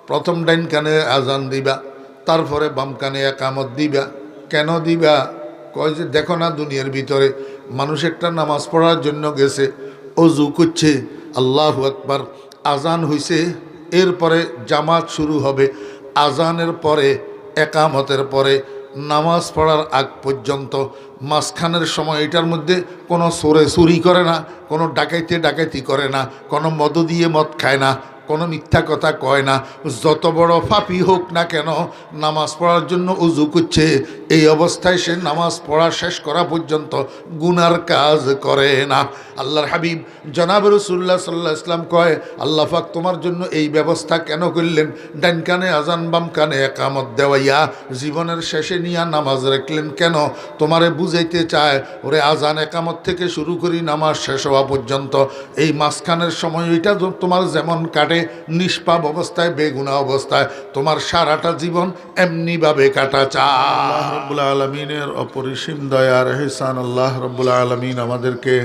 প্রথম ডাইন কানে আজান দিবা, তারপরে বাম কানে একামত দিবা। কেন দিবা? কয় যে দেখো না দুনিয়ার ভিতরে মানুষ একটা নামাজ পড়ার জন্য গেছে, অজু করছে, আল্লাহু আকবার, আজান হইছে, এরপরে জামাত শুরু হবে, আজানের পরে একামতের পরে নামাজ পড়ার আগ পর্যন্ত মাঝখানের সময় এটার মধ্যে কোনো চুরি করে না, কোনো ডাকাইতি করে না, কোনো মদ দিয়ে মদ খায় না, কোনো মিথ্যা কথা কয় না। যত বড় পাপী হোক না কেন নামাজ পড়ার জন্য উজু করছে, এই অবস্থায় সে নামাজ পড়া শেষ করা পর্যন্ত গুনার কাজ করে না। আল্লাহর হাবিব জনাব রাসূলুল্লাহ সাল্লাল্লাহু আলাইহি ওয়াসাল্লাম কয়, আল্লাহ পাক তোমার জন্য এই ব্যবস্থা কেন করলেন? ডান কানে আজান বাম কানে একামত দেওয়াইয়া জীবনের শেষে নিয়া নামাজ রাখলেন কেন? তোমারে বুঝাইতে চায়, ওরে আজান একামত থেকে শুরু করি নামাজ শেষ হওয়া পর্যন্ত এই মাঝখানের সময় ওইটা তোমার যেমন কাটে নিষ্পাপ অবস্থায়, বেগুনা অবস্থায়, তোমার সারাটা জীবন এমনিভাবে কাটা চায়। আল্লাহ রাব্বুল আলামিনের অপরিসীম দয়ার ইহসান, আল্লাহ রাব্বুল আলামিন আমাদেরকে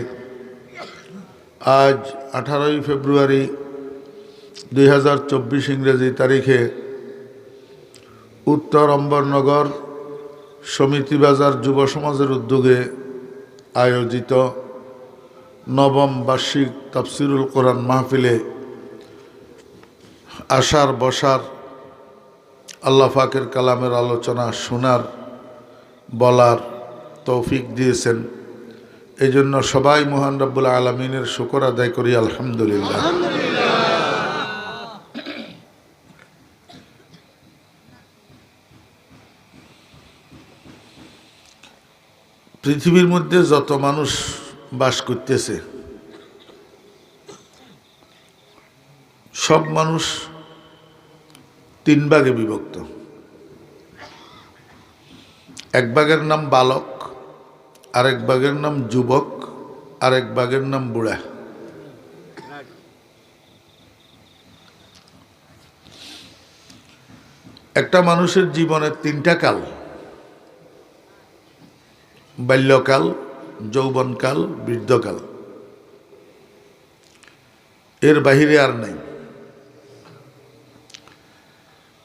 আজ 18ই ফেব্রুয়ারি 2024 ইংরেজি তারিখে উত্তর অম্বরনগর সমিতি বাজার যুব সমাজের উদ্যোগে আয়োজিত নবম বার্ষিক তাফসিরুল কোরআন মাহফিলে আসার বসার, আল্লাহ পাকের কালামের আলোচনা শোনার, বলার তৌফিক দিয়েছেন। এই জন্য সবাই মহান রব্বুল আলামিনের শুকর আদায় করি, আলহামদুলিল্লাহ। পৃথিবীর মধ্যে যত মানুষ বাস করতেছে সব মানুষ তিন ভাগে বিভক্ত। এক ভাগের নাম বালক, আরেক ভাগের নাম যুবক, আরেক ভাগের নাম বুড়া। একটা মানুষের জীবনের তিনটা কাল: বাল্যকাল, যৌবনকাল, বৃদ্ধকাল। এর বাহিরে আর নাই।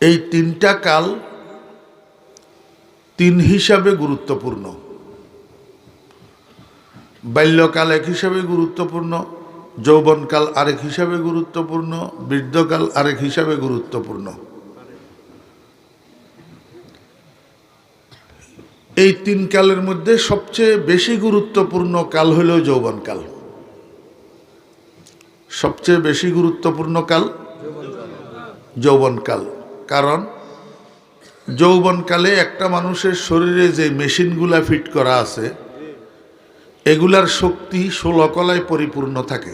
এই তিনটা কাল তিন হিসাবে গুরুত্বপূর্ণ। বাল্যকাল এক হিসাবে গুরুত্বপূর্ণ, যৌবনকাল আরেক হিসাবে গুরুত্বপূর্ণ, বৃদ্ধকাল আরেক হিসাবে গুরুত্বপূর্ণ। এই তিন কালের মধ্যে সবচেয়ে বেশি গুরুত্বপূর্ণ কাল হল যৌবনকাল। সবচেয়ে বেশি গুরুত্বপূর্ণ কাল যৌবনকাল। কারণ যৌবনকালে একটা মানুষের শরীরে যে মেশিনগুলা ফিট করা আছে এগুলার শক্তি 16 কলায় পরিপূর্ণ থাকে।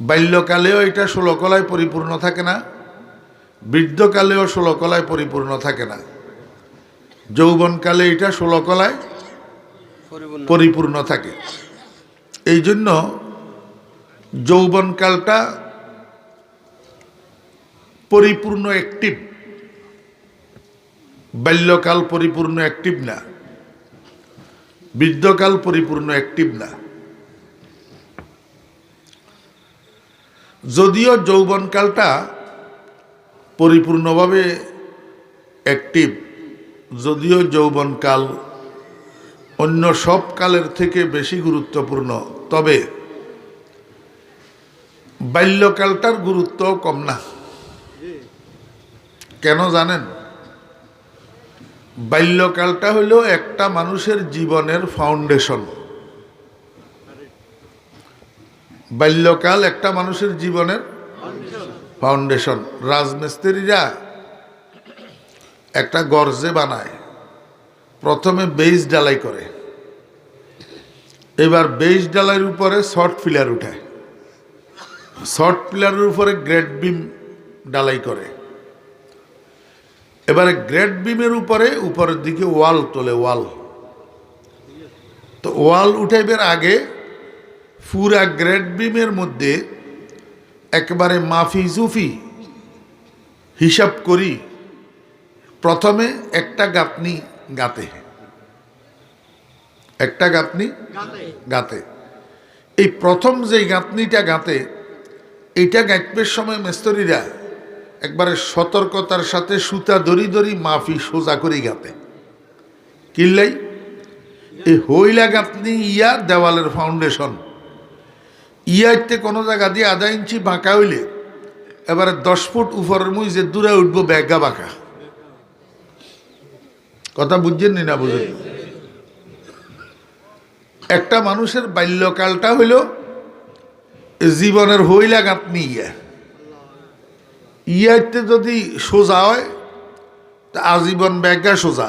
বাল্যকালেও এটা 16 কলায় পরিপূর্ণ থাকে না, বৃদ্ধকালেও 16 কলায় পরিপূর্ণ থাকে না, যৌবনকালে এটা 16 কলায় পরিপূর্ণ থাকে। এই জন্য যৌবনকালটা পরিপূর্ণ অ্যাক্টিভ, বাল্যকাল পরিপূর্ণ অ্যাক্টিভ না, বৃদ্ধকাল পরিপূর্ণ অ্যাক্টিভ না। যদিও যৌবনকালটা পরিপূর্ণভাবে অ্যাক্টিভ, যদিও যৌবনকাল অন্য সব কালের থেকে বেশি গুরুত্বপূর্ণ, তবে বাল্যকালটার গুরুত্ব কম না। কেন জানেন? বাল্যকালটা হলো একটা মানুষের জীবনের ফাউন্ডেশন। বাল্যকাল একটা মানুষের জীবনের ফাউন্ডেশন। রাজমিস্ত্রিরা একটা গর্জে বানায়, প্রথমে বেস ঢালাই করে, এবার বেস ঢালাইয়ের উপরে শর্ট পিলার উঠায়, শর্ট পিলারের উপরে গ্রেড বিম ঢালাই করে, এবারে গ্রেড বিমের উপরে উপরের দিকে ওয়াল তোলে, ওয়াল। তো ওয়াল উঠাইবার আগে পুরা গ্রেড বিমের মধ্যে একেবারে মাফি জুফি হিসাব করি প্রথমে একটা গাঁথনি গাঁথে, একটা গাঁথনি গাঁথে। এই প্রথম যে গাঁথনিটা গাঁথে এইটা গাইতের সময় মেস্তরিরা একবারে সতর্কতার সাথে সুতা দড়ি দড়ি মাফি সোজা করে গাতে কিল্লাই এই হইলা গাঁথনি ইয়া দেওয়ালের ফাউন্ডেশন ইয়াতে কোনো জায়গা দিয়ে আধা ইঞ্চি বাঁকা হইলে এবারে 10 ফুট উপরের মুই যে দূরে উঠবো ব্যাগা বাঁকা। কথা বুঝছেন না বুঝেন? একটা মানুষের বাল্যকালটা হইল জীবনের হইলা গাঁথনি ইয়াতে যদি সোজা হয় তা আজীবন ব্যাগা সোজা,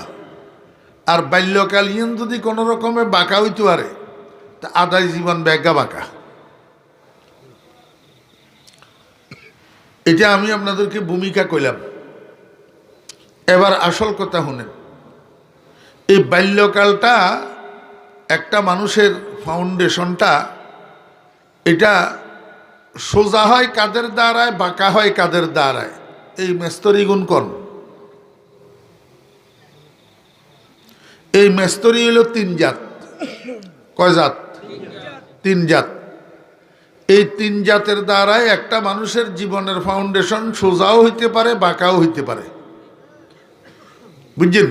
আর বাল্যকাল ইয়ান যদি কোনো রকমে বাঁকা হইতে পারে তা আদায় জীবন ব্যাগা বাঁকা। এটা আমি আপনাদেরকে ভূমিকা কইলাম। এবার আসল কথা শুনেন, এই বাল্যকালটা একটা মানুষের ফাউন্ডেশনটা এটা সোজা হয় কাদের দ্বারায়, বাঁকা হয় কাদের দ্বারায়, এই মেস্তরি গুণ কোন? এই মেস্তরি হলো 3 জাত। কয় জাত? 3 জাত। এই 3 জাতের দ্বারাই একটা মানুষের জীবনের ফাউন্ডেশন সোজাও হইতে পারে বাঁকাও হইতে পারে। বুঝছেন?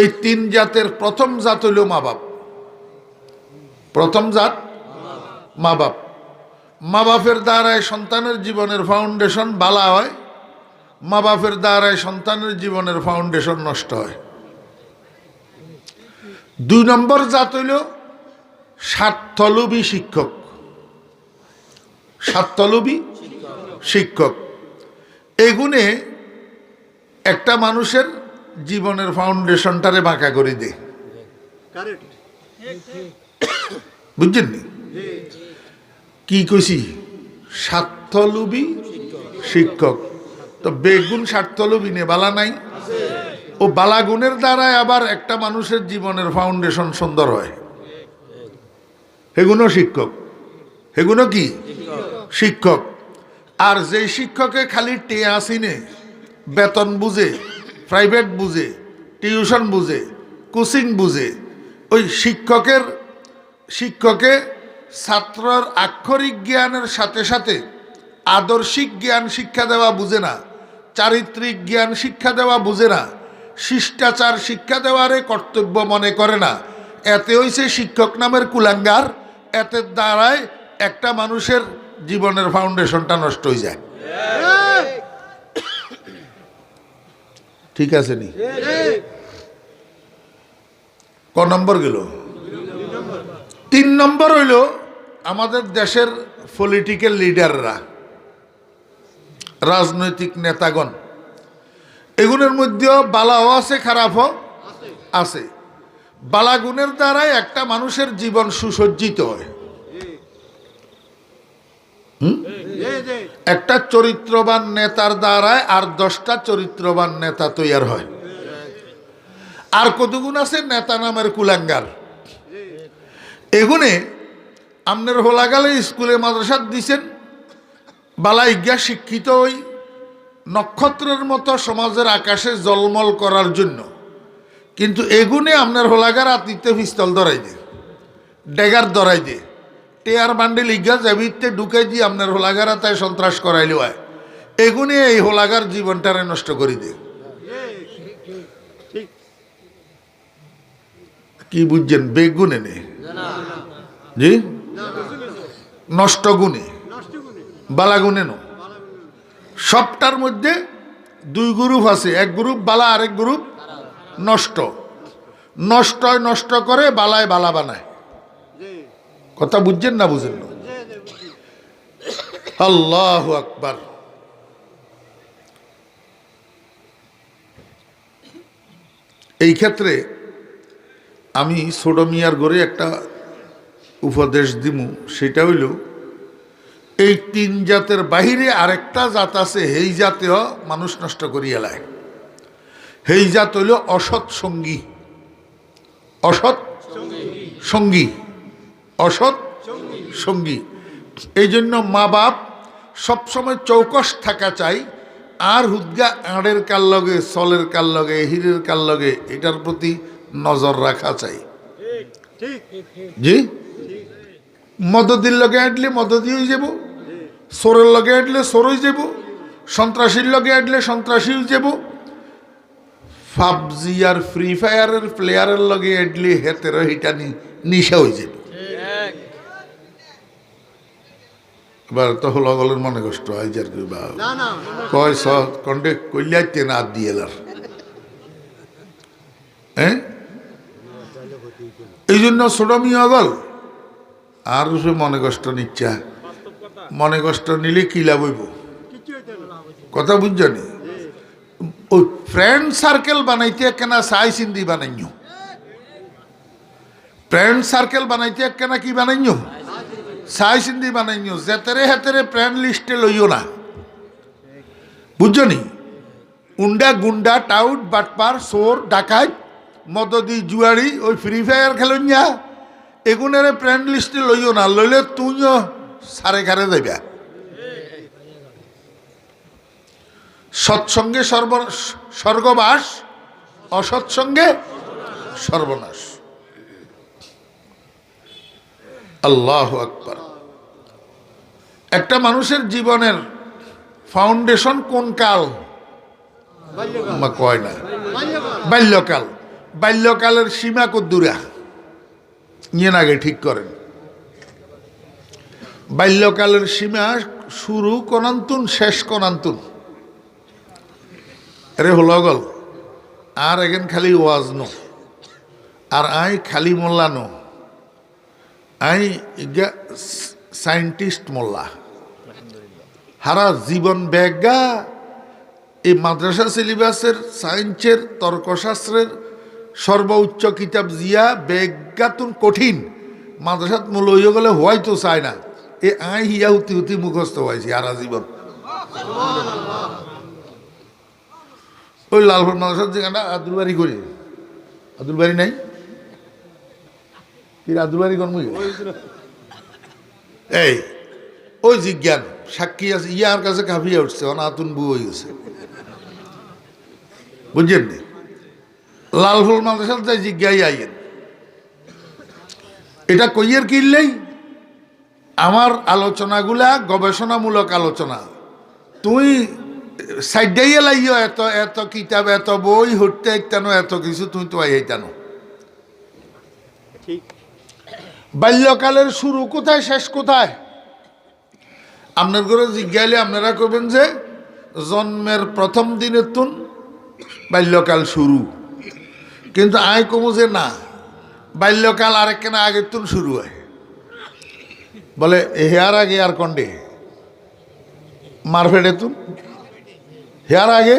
এই 3 জাতের প্রথম জাত হইল মা বাপ। প্রথম জাত মা বাপ। মা বাপের দ্বারায় সন্তানের জীবনের ফাউন্ডেশন বালা হয়, মা বাপের দ্বারায় সন্তানের জীবনের ফাউন্ডেশন নষ্ট হয়। 2 নম্বর জাত হইল স্বার্থলোভী শিক্ষক। স্বার্থলোভী শিক্ষক এগুনে একটা মানুষের জীবনের ফাউন্ডেশনটারে বাঁকা করে দেয়। বুঝছেন নি কি কইছি? স্বার্থলোভী শিক্ষক। তো বেগুন স্বার্থলোভী নে বালা নাই, ও বালা গুণের দ্বারাই আবার একটা মানুষের জীবনের ফাউন্ডেশন সুন্দর হয়। এগুলো শিক্ষক। এগুলো কি শিক্ষক? আর যে শিক্ষকে খালি টেয়া আসিনে, বেতন বুঝে, প্রাইভেট বুঝে, টিউশন বুঝে, কোচিং বুঝে, ওই শিক্ষকে ছাত্রর আক্ষরিক জ্ঞানের সাথে সাথে আদর্শিক জ্ঞান শিক্ষা দেওয়া বুঝে না, চারিত্রিক জ্ঞান শিক্ষা দেওয়া বুঝে না, শিষ্টাচার শিক্ষা দেওয়ারে কর্তব্য মনে করে না। এতে হইছে শিক্ষক নামের কুলাঙ্গার। এতে দ্বারায় একটা মানুষের জীবনের ফাউন্ডেশনটা নষ্ট হয়ে যায়। ঠিক আছে নি? ক নম্বর গেল? 3 নম্বর হইল আমাদের দেশের পলিটিক্যাল লিডাররা, রাজনৈতিক নেতাগণ। এগুলোর মধ্যেও বালাও আছে, খারাপও আছে। বালাগুণের দ্বারাই একটা মানুষের জীবন সুসজ্জিত হয়। একটা চরিত্রবান নেতার দ্বারায় আর 10টা চরিত্রবান নেতা তৈরি হয়। আর কতগুণ আছে নেতা নামের কুলাঙ্গার। এগুনে আপনার হোলাগালে স্কুলে মাদ্রাসা দিছেন, বালা ইজ্ঞা শিক্ষিত হই নক্ষত্রের মতো সমাজের আকাশে জলমল করার জন্য, কিন্তু এগুনে আপনার হোলাগার আতিথ্য পিস্তল ধরাই দে, ডেগার ধরাই দে, টেয়ার বান্ডেল ইজ্ঞা জাবিতে ঢুকাই দিয়ে আপনার হোলাগার তাই সন্ত্রাস করাইলে হয়। এগুনে এই হোলাগার জীবনটারে নষ্ট করে দে। কি বুঝছেন? বেগুনে নে জি, নষ্ট গুণে, বালা গুণে নো। সবটার মধ্যে 2 গ্রুপ আছে, এক গ্রুপ বালা আরেক গ্রুপ নষ্ট। নষ্টয় নষ্ট করে, বালায় বালা বানায়। কথা বুঝছেন না বুঝেন না? আল্লাহু আকবার। এই ক্ষেত্রে আমি ছোট মিয়ার ঘরে একটা উপদেশ দিমু, সেটা হইল এই 3 জাতের বাহিরে আরেকটা জাত আছে, এই জাতেও মানুষ নষ্ট করিয়া লায়। এই জাত হইল অসৎ সঙ্গী। অসৎ সঙ্গী, অসৎ সঙ্গী। এই জন্য মা বাপ সবসময় চৌকস থাকা চাই, আর হুদ্গা আড়ের কাল লগে, সলের কাল লগে, হীরের কাল লগে, এটার প্রতি নজর রাখা চাই। জি, মদদির লগে আঁটলে মদদি হয়ে যাব, চোরের লগে আটলে চোরই যাব, সন্ত্রাসীর লগে আটলে সন্ত্রাসীও যাব, পাবজি আর ফ্রি ফায়ারের প্লেয়ারের লগে আটলে হেতেরও হিটা নিশা হয়ে যাব। এবার তো হলো গলের মনে কষ্ট হয় যার কি বা কয় কন্টে কইলাইতে না দিয়ে এলার। হ্যাঁ, এই জন্য ছোট মিয়া গল আর সে মনে কষ্ট নিচ্ছা। মনে কষ্ট নিলে কি লাভ হইব? কথা বুঝছনি? ওই ফ্রেন্ড সার্কেল বানাইতে কেনা সাই সিন্দি বানাইও, ফ্রেন্ড সার্কেল বানাইতে কেনা কি বানাইও? সাই সিন্দি বানাইও। যেতেরে হেতেরে ফ্রেন্ড লিস্টে লইও না, বুঝছনি? উন্ডা গুন্ডা টাউট বাটপার চোর ডাকাত মদদি জুয়ারি ওই ফ্রি ফায়ার খেলেন যা এগুনের ফ্রেন্ড লিস্টে লইও না। লইলে তুইও সারে খারে যাইবা। সৎসঙ্গে স্বর্গবাস, অসৎসঙ্গে সর্বনাশ। আল্লাহু আকবার। একটা মানুষের জীবনের ফাউন্ডেশন কোন কাল? কয় না, বাল্যকাল। বাল্যকালের সীমা কদ্দুরা নিয়ে আগে ঠিক করেন। বাল্যকালের সীমা শুরু কোনান্তুন শেষ কোনান্তুন। আরে হলো গল আর এখান খালি ওয়াজ নো, আর আই খালি মোল্লা নো, আই সায়েন্টিস্ট মোল্লা। হারা জীবন ব্যাগা এই মাদ্রাসা সিলেবাসের সায়েন্সের তর্কশাস্ত্রের সর্বোচ্চ কিতাব জিয়া বেগাতুন কঠিন মাদ্রাসাত মূল হইয়া গেলে হয়তো চায় না। এ আই হিয়া হুতি হুতি মুখস্থ হয়েছি সারা জীবন। ওই লালপুর মাদ্রাসার যেখানে আব্দুল বাড়ি করি, আব্দুল বাড়ি নাই কি? আব্দুল বাড়ি কর্ম এই ওই জিজ্ঞান সাক্ষী আছে, ইয়ার কাছে কাঁপিয়ে উঠছে, অনাতুন বউ হয়ে গেছে, বুঝছেন নি? লালফুল মাদ্রাসার যাই জিজ্ঞাই আইয়েন। এটা কইয়ের কিনলেই আমার আলোচনাগুলা গবেষণামূলক আলোচনা। তুই সাইডাইয়া লাইও এত এত কিতাব এত বই হইতে ইত্যানো এত কিছু তুই তো আইতানো। বাল্যকালের শুরু কোথায় শেষ কোথায়? আপনার ঘরে জিজ্ঞাইলে আপনারা কবেন যে জন্মের প্রথম দিনের তুন বাল্যকাল শুরু। কিন্তু আয় কমু যে না, বাল্যকাল আরেক কেনা আগের তুন শুরু হয়। বলে হেয়ার আগে আর কন্ডে মারফেটে তুন, হেয়ার আগে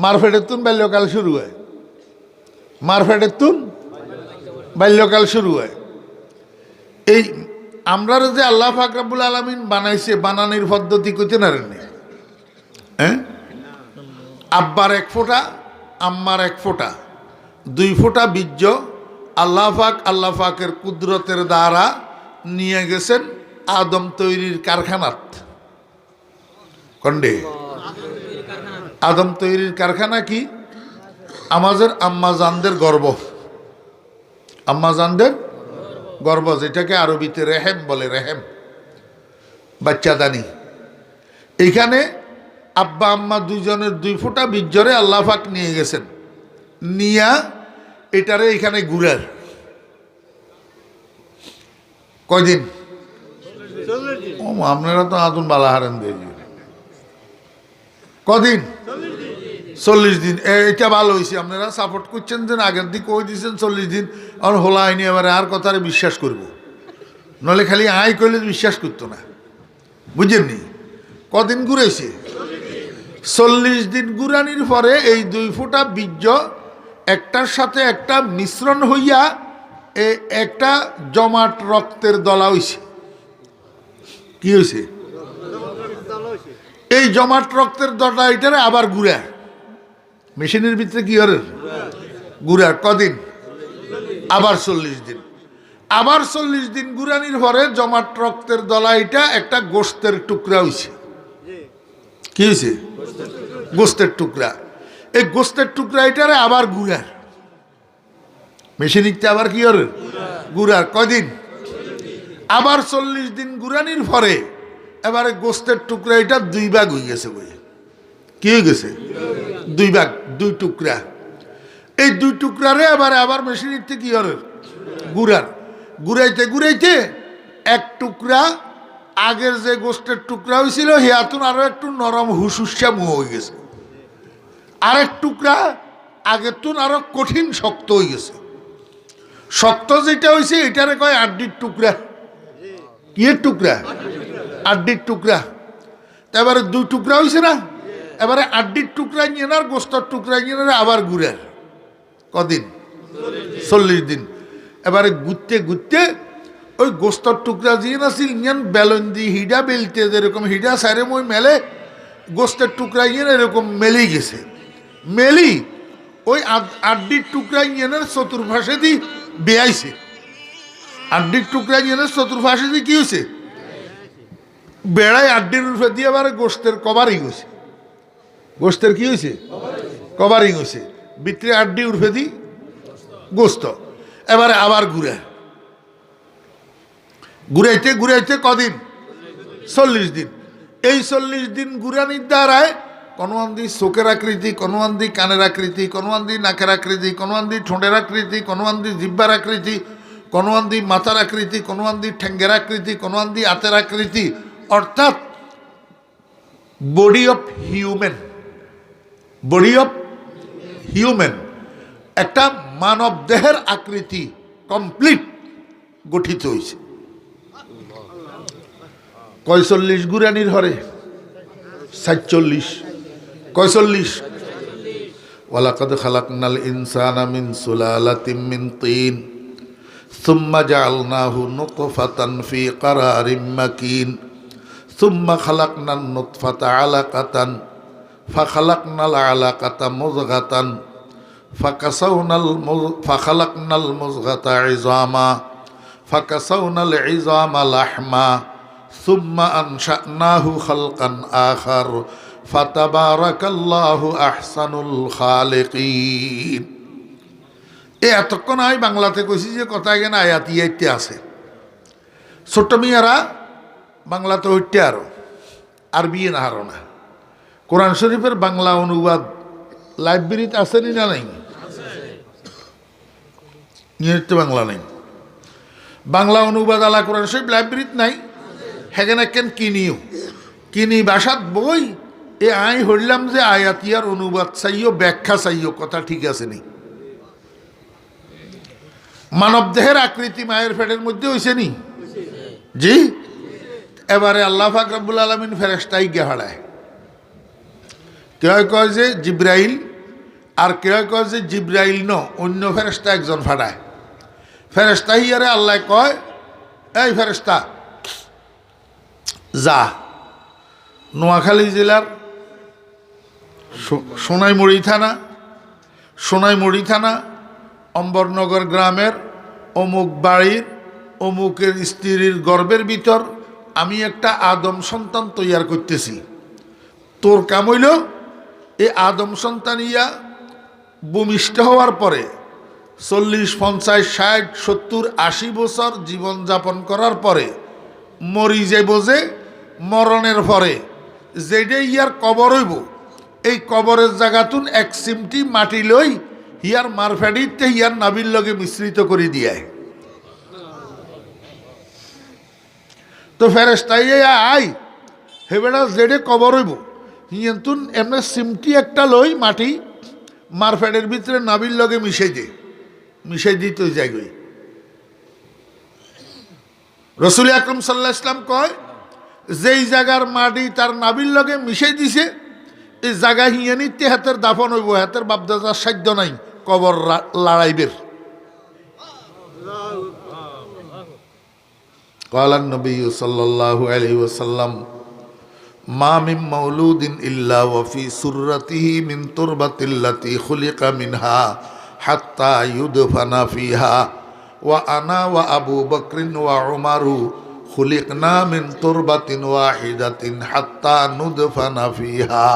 মারফেটের তুন বাল্যকাল শুরু হয়, মারফেটের তুন বাল্যকাল শুরু হয়। এই আমরা যে আল্লাহ পাক রব্বুল আলামিন বানাইছে, বানানির পদ্ধতি কইতে নারেননি। হ্যাঁ, আব্বার এক ফোঁটা আম্মার এক ফোঁটা, 2 ফোঁটা বীর্য আল্লাহ পাকের কুদরতের দ্বারা নিয়ে গেছেন আদম তৈরির কারখানাত। কন্ডে আদম তৈরির কারখানা কি? আমাদের আম্মা জানদের গর্ব, আম্মা জানদের গর্ব, যেটাকে আরবিতে রেহেম বলে, রেহেম বাচ্চাদানি। এইখানে আব্বা আম্মা দুইজনের 2 ফোঁটা বীর্যরে আল্লাহ পাক নিয়ে গেছেন, নিয়া এটারে এখানে ঘুরার কয়দিন? ও আপনারা তো আতুন বালা হারেন দিয়ে কদিন? 40 দিন। এটা ভালো হয়েছে, আপনারা সাপোর্ট করছেন যে আগের দিক কই দিয়েছেন 40 দিন। আর হলা আইনি এবারে আর কথারে বিশ্বাস করব, নলে খালি আয় কইলে বিশ্বাস করতো না, বুঝেননি? কদিন ঘুরেছে? 40 দিন ঘুরানির পরে এই 2 ফোঁটা বীর্য একটার সাথে একটা মিশ্রণ হইয়া একটা জমাট রক্তের দলা হইছে। কি হয়েছে? এই জমাট রক্তের দলা এটারে আবার ঘুরা মেশিনের ভিতরে কি করে ঘুরার কদিন? আবার 40 দিন। আবার 40 দিন ঘুরানির পরে জমাট রক্তের দলা এটা একটা গোস্তের টুকরা হইছে। কি হয়েছে? গোস্তের টুকরা। এই গোস্তের টুকরা এটারে আবার ঘুরার মেশিনিকটা আবার কি করে ঘুরার কদিন? আবার 40 দিন ঘুরানির পরে এবারে গোস্তের টুকরা এটা 2 ভাগ হয়ে গেছে। বই কি হয়ে গেছে? 2 ভাগ, 2 টুকরা। এই 2 টুকরারে আবার মেশিনিতে কি করে ঘুরাইতে ঘুরাইতে এক টুকরা আগের যে গোস্তের টুকরা হয়েছিল হেয়াতুন আরো একটু নরম হুসুসা মুহ হয়ে গেছে। আরেক টুকরা আগের তুন আরো কঠিন শক্ত হয়ে গেছে। শক্ত যেটা হয়েছে এটারে কয় আড্ডির টুকরা। কি এর টুকরা? আড্ডির টুকরা। এবারে 2 টুকরা হয়েছে না, এবারে আড্ডির টুকরা নিয়ে না গোস্তর টুকরা নিয়ে না আবার ঘুরের কদিন? 40 দিন। এবারে ঘুরতে ঘুরতে ওই গোস্তর টুকরা দিয়ে নাছিল ইয়ান বেলন দিয়ে হিডা বেলতে যেরকম হিডা সারে মই মেলে গোস্তের টুকরা ইয়ে এরকম মেলেই গেছে। মেলি ওই আড্ডির টুকরা ইয়েনের চতুর্পাশে দিয়ে বেয়াইছে। আড্ডির টুকরা ইয়েনের চতুর্পাশে দিয়ে কি হয়েছে? বেড়ায় আড্ডির উপরে দিয়ে আবার গোস্তের কভারিং হয়েছে। গোস্তের কি হয়েছে? কভারিং হয়েছে। ভিতরে আড্ডি উঠে দি গোস্ত। এবারে আবার ঘুরাইতে ঘুরাইতে কদিন? 40 দিন। এই 40 দিন ঘুরানির দ্বারায় কোনোয়ান্দি চোখের আকৃতি, কোনোয়ান্দি কানের আকৃতি, কোনোয়ান্দি নাকের আকৃতি, কোনোয়ান্দি ঠোঁটের আকৃতি, কোনোয়ান্দি জিহ্বার আকৃতি, কোনোয়ান্দি মাথার আকৃতি, কোনোয়ান্দি ঠ্যাঙ্গের আকৃতি, কোনোয়ান্দি হাতের আকৃতি, অর্থাৎ বডি অফ হিউম্যান একটা মানব দেহের আকৃতি কমপ্লিট গঠিত হয়েছে। 40 গুরানির হরে 47 40। ওয়ালাকাদ খালাকনাল ইনসানা মিন সুলালাতিন মিন তিন সুম্মা জাআলনাহু নুতফাতান ফি ক্বারারিম মাকিন সুম্মা খালাকনান নুতফাতা আলাকাতান ফাখালাকনাল আলাকাতা মুযগাতান ফাখালাকনাল মুযগাতা ইযামা ফাকাসাউনাল ইযামা লাহমা সুম্মা আনশানাহু খালকান আখার ফাতাবারাকাল্লাহু আহসানুল খালিকিন। এতক্ষণ আমি বাংলাতে কইছি যে কথা এখানে আয়াত ইয়াইতে আছে। ছোট্ট মিয়ারা বাংলাতে হইতে আরো আরবি না হারো না। কোরআন শরীফের বাংলা অনুবাদ লাইব্রেরিতে আসেনি না নাই? ইংরেজিতে বাংলা নাই। বাংলা অনুবাদ আলা কোরআন শরীফ লাইব্রেরিতে নাই। হেগেন কেন কিনি বাসাত বই এ আই হইলাম যে আয়াতিয়ার অনুবাদ চাইও ব্যাখ্যা চাইও কথা ঠিক আছে নি? মানব দেহের আকৃতি মায়ের পেটের মধ্যে হয়েছে নি? জি। এবারে আল্লাহ পাক রব্বুল আলামিন ফেরেশতাই গিয়ে হারায়। কেউ কয় যে জিব্রাইল, আর কেউ কয় যে জিব্রাইল ন অন্য ফেরেশতা একজন ফাটায়। ফেরেশতা হিয়ারে আল্লাহ কয়, এই ফেরেশতা যা নোয়াখালী জেলার সোনাইমুড়ি থানা অম্বরনগর গ্রামের অমুক বাড়ির অমুকের স্ত্রীর গর্ভের ভিতর আমি একটা আদম সন্তান তৈয়ার করতেছি। তোর কাম হইল এই আদম সন্তান ইয়া ভূমিষ্ঠ হওয়ার পরে 40, 50, 60, 70, 80 বছর জীবনযাপন করার পরে মরি যাইব, যে মরণের পরে যেটা ইয়ার কবর হইব এই কবরের জায়গাতুন এক চিমটি মাটি লই হিয়ার মারফেডিতে হিয়ার নাবির লগে মিশ্রিত করে দিয়ে। তো ফেরেশতাই আই হেবেড়া যেডে কবর হইব হিয়াতুন এমনি চিমটি একটা লই মাটি মারফেডের ভিতরে নাবির লগে মিশাই দিতে যাইগই। রসুল আকরম সাল্লাল্লাহু আলাইহি ওয়াসাল্লাম কয় যেই জায়গার মাটি তার নাবির লগে মিশাই দিছে এই জায়গা হিয়ানিতে হাতের দাফন হইব, হাতের বাপদাদার সাধ্য নাই কবর লড়াইবের। কালান নবী সাল্লাল্লাহু আলাইহি ওয়াসাল্লাম মা মিন মাউলুদিন ইল্লা ওয়া ফি সুররাতিহি মিন তুরবাতিল্লাতি খুলিকা মিনহা হাত্তা ইউদফানা ফিহা ওয়া আনা ওয়া আবু বকরিন ওয়া উমারু খুলিকনা মিন তুরবাতিন ওয়াহিদাতিন হাত্তা নুদফানা ফিহা।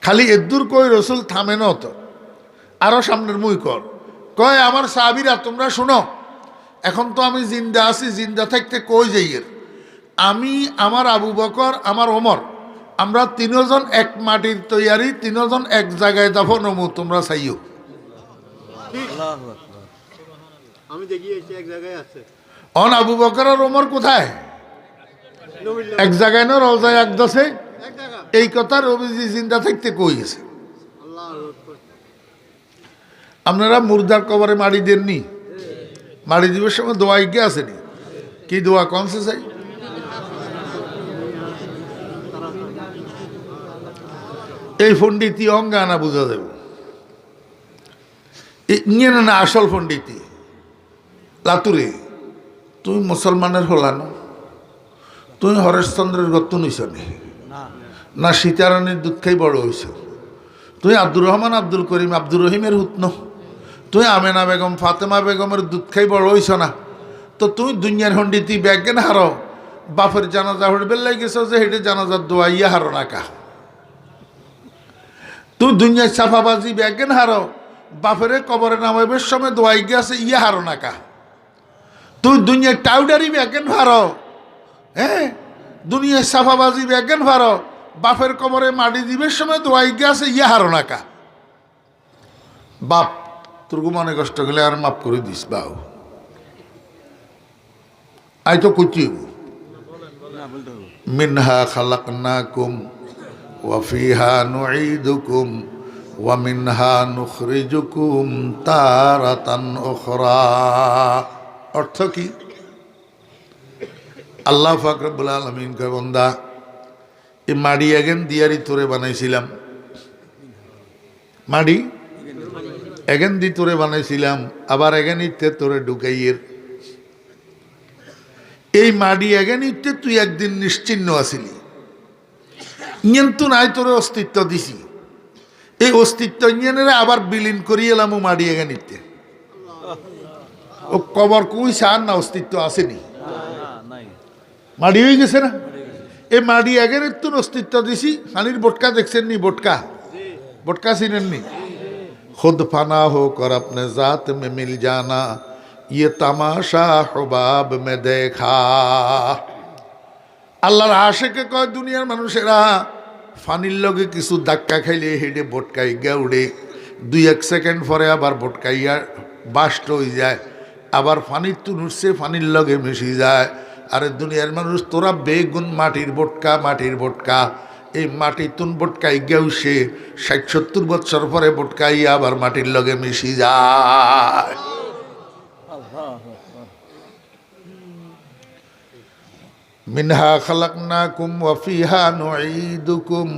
খালি এদুর কই রসুল থামে না, তো আরো সামনের মুই কয় আমার সাহাবীরা তোমরা শুনো, এখন তো আমি জিন্দা আছি, জিন্দা থাকতে কই যাইয়ের আমি, আমার আবু বকর, আমার ওমর, আমরা তিনজন এক মাটির তৈয়ারি, তিনজন এক জায়গায় দাফন হমু, তোমরা চাইও। আমি দেখি এক জায়গায় আছে। অন আবু বকর আর ওমর কোথায়? এক জায়গায় না, রওজায় আকদাসে। এই কথা রবিজি জিন্দা থাকতে কই গেছে। আপনারা মুর্দার কবরে মাড়ি দেননি? মাড়ি দিবার সময় দোয়া ইগে আসেনি? কি দোয়া কনসে চাই? এই পণ্ডিতি অঙ্গানা বোঝা যাবে। ইয়ে না আসল পণ্ডিতি লাতুরে। তুমি মুসলমানের হলা না? তুমি হরেশচন্দ্রের গত্ত নিছ না সীতারানীর দুধ খাই বড় হয়েছ? তুই আব্দুর রহমান, আব্দুল করিম, আব্দুর রহিমের হুতন? তুই আমেনা বেগম, ফাতেমা বেগমের দুধ খাই বড় হয়েছ না? তো তুমি দুনিয়ার হন্ডিতি ব্যাগেন হারো, বাপের জানাজা হড়বেল লাগেছ যে হেঁটে জানাজার দোয়া ইয়া হারো না কা? তুই দুনিয়ার সাফাবাজি ব্যাগেন হারো, বাপের কবরে নামাইবের সময় দোয়াই গেছে ইয়া হারো না কা? তুই দুনিয়ার টাউডারি ব্যাগেন হারো, হ্যাঁ, দুনিয়ার সাফাবাজি ব্যাগেন হারো, বাপের কবরে মাটি দিবের সময় দোয়াই গেছে ইয়া হারো না কা? বাপ তোর মনে কষ্ট গেলে আর মাফ করে দিস বাউ। আই তো কুচি মিনহা খালাকনাকুম ওয়া ফিহা নুঈদুকুম ওয়া মিনহা নুখরিজুকুম তারাতান উখরা। অর্থ কি? আল্লাহ পাক রব্বুল আলামিন কয়, বান্দা এই মাড়ি এগেন দিয়ারি তোরে বানাইছিলাম, মাড়ি এগেন দি তোরে বানাইছিলাম, আবার এগেন ইতে তোরে ঢুকাইয়ের। এই মাড়ি এগেন ইতে তুই একদিন নিশ্চিহ্ন আসিলি, কিন্তু নাই তোরে অস্তিত্ব দিছি। এই অস্তিত্ব ইঞ্জেনেরা আবার বিলীন করিয়ে এলাম ও মাড়ি এগেন ইতে। ও কবর কুই সার না, অস্তিত্ব আসেনি, মাড়ি হয়ে গেছে না? এই মাড়ি এগেন তুন অস্তিত্ব দিছি। হানির বটকা দেখছেন নি? বটকা, বটকা চিনেননি? खुद फना होकर अपने जात में मिल जाना ये तमाशा हुबाब में देखा। আল্লাহর আশেকে কয় দুনিয়ার মানুষেরা ফানির লগে কিছু ধাক্কা খাইলে হেঁটে বটকাই গিয়া উড়ে, 2-1 সেকেন্ড পরে আবার বটকাইয়া বাস্ট হয়ে যায়, আবার ফানির তুন উঠছে ফানির লগে মিশি যায়। আরে দুনিয়ার মানুষ তোরা বেগুন মাটির বটকা, মাটির বটকা। এই মাটির তুন বটকাই গেউ সে 60-70 বছর পরে বটকাইয়া আবার মাটির লগে মিশি যায়। মিনহা খালাকনাকুম ওয়া ফিহা নুঈদুকুম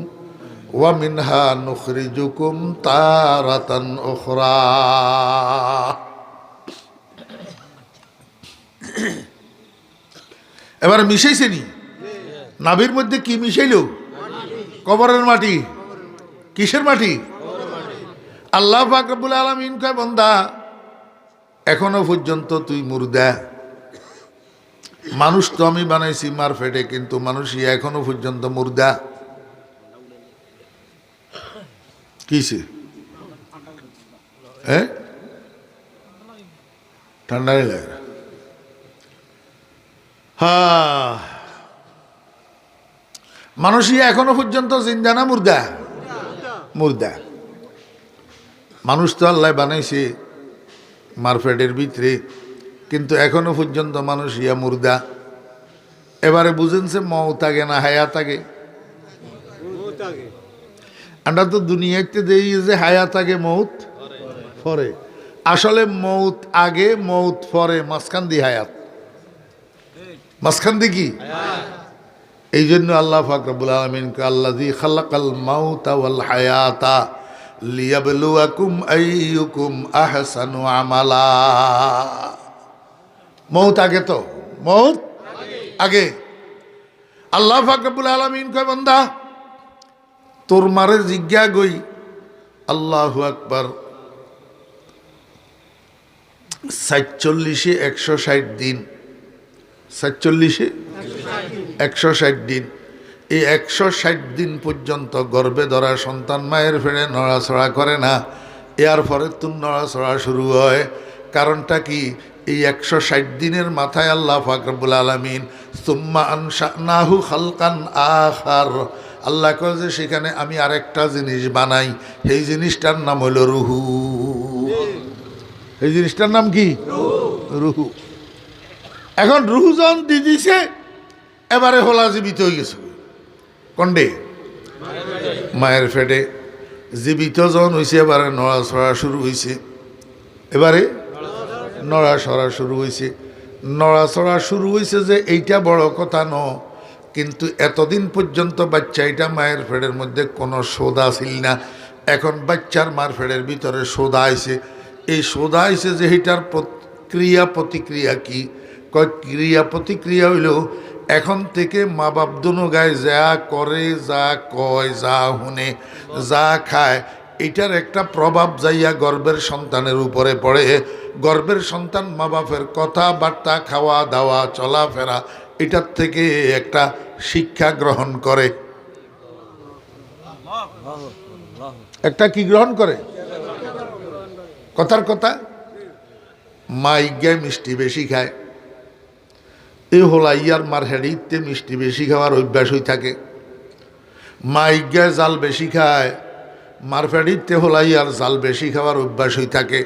ওয়া মিনহা নুখরিজুকুম তারাতান উখরা। এবার মিশাইছে নি? নাভির মধ্যে কি মিশাইল? কবরের মাটি। কিসের মাটি? আল্লাহ পাক রব্বুল আলামিন কয়, বান্দা এখনো পর্যন্ত তুই মুর্দা। মানুষ তো আমি বানাইছি মার ফেটে, কিন্তু মানুষই এখনো পর্যন্ত মুর্দা। কিসে? হ্যাঁ, ঠান্ডা লাগে। হ্যাঁ, মানুষই এখনো পর্যন্ত জিন্দা না মুর্দা? মুর্দা। মানুষ তো আল্লাহ বানাইছে মারফেটের ভিতরে, কিন্তু এখনো পর্যন্ত মানুষ ইয়া মুর্দা। এবারে বুঝেনছে মৌত আগে না হায়াত আগে? আমরা তো দুনিয়াতে দেই যে হায়াত আগে মৌত পরে। আসলে মৌত আগে, মৌত পরে, মাঝখান দি হায়াত। মাঝখান দি কি? এই জন্য আল্লাহ পাক রব্বুল আলামিন আল্লাযী খালাকাল মাউতা ওয়াল হায়াতা লিয়াবলুয়াকুম আইয়ুকুম আহসানু আমালা। মৌত আগে, তো মৌত আগে। আল্লাহ পাক রব্বুল আলামিন কয়, বান্দা তোর মারে জিজ্ঞা গই, আল্লাহু আকবার, 47-এ 160 দিন, 47-এ 160 দিন। এই 160 দিন পর্যন্ত গর্ভে ধরা সন্তান মায়ের ফেড়ে নড়াচড়া করে না। এর পরে তুন নড়াচড়া শুরু হয়। কারণটা কি? এই 160 দিনের মাথায় আল্লাহ পাক রব্বুল আলামিন সুম্মা আনশানাহু খালকান আখার, আল্লাহ কয় যে সেখানে আমি আরেকটা জিনিস বানাই, সেই জিনিসটার নাম হলো রুহু। এই জিনিসটার নাম কি? রুহু। এখন রুহু যখন দিয়ে দিছে, এবারে হোলা জীবিত হয়ে গেছে। কন্ডে মায়ের ফেটে জীবিত যখন হয়েছে, এবারে নড়াচড়া শুরু হয়েছে। এবারে নড়াচড়া শুরু হয়েছে। নড়াচড়া শুরু হয়েছে যে এইটা বড় কথা ন, কিন্তু এতদিন পর্যন্ত বাচ্চা এটা মায়ের ফেডের মধ্যে কোনো সোদা ছিল না। এখন বাচ্চার মার ফেডের ভিতরে সোদা আইছে। এই সোদা আইছে যে এটার ক্রিয়া প্রতিক্রিয়া কি? কয় ক্রিয়া প্রতিক্রিয়া হইল এখন থেকে মা বাপ দুনো গায়ে যা করে, যা কয়, যা শুনে, যা খায়, এটার একটা প্রভাব যাইয়া গর্ভের সন্তানের উপরে পড়ে। গর্ভের সন্তান মা বাপের কথাবার্তা, খাওয়া দাওয়া, চলাফেরা, এটার থেকে একটা শিক্ষা গ্রহণ করে। একটা কি গ্রহণ করে? কথার কথা। মা ইজ্ঞায় মিষ্টি বেশি খায়, এই হোলাইয়ার মার হেডিতে মিষ্টি বেশি খাওয়ার অভ্যাস হয়ে থাকে। মা ইজ্ঞায় জাল বেশি খায়, মার ফেডিতে হোলাইয়ার জাল বেশি খাওয়ার অভ্যাস হয়ে থাকে।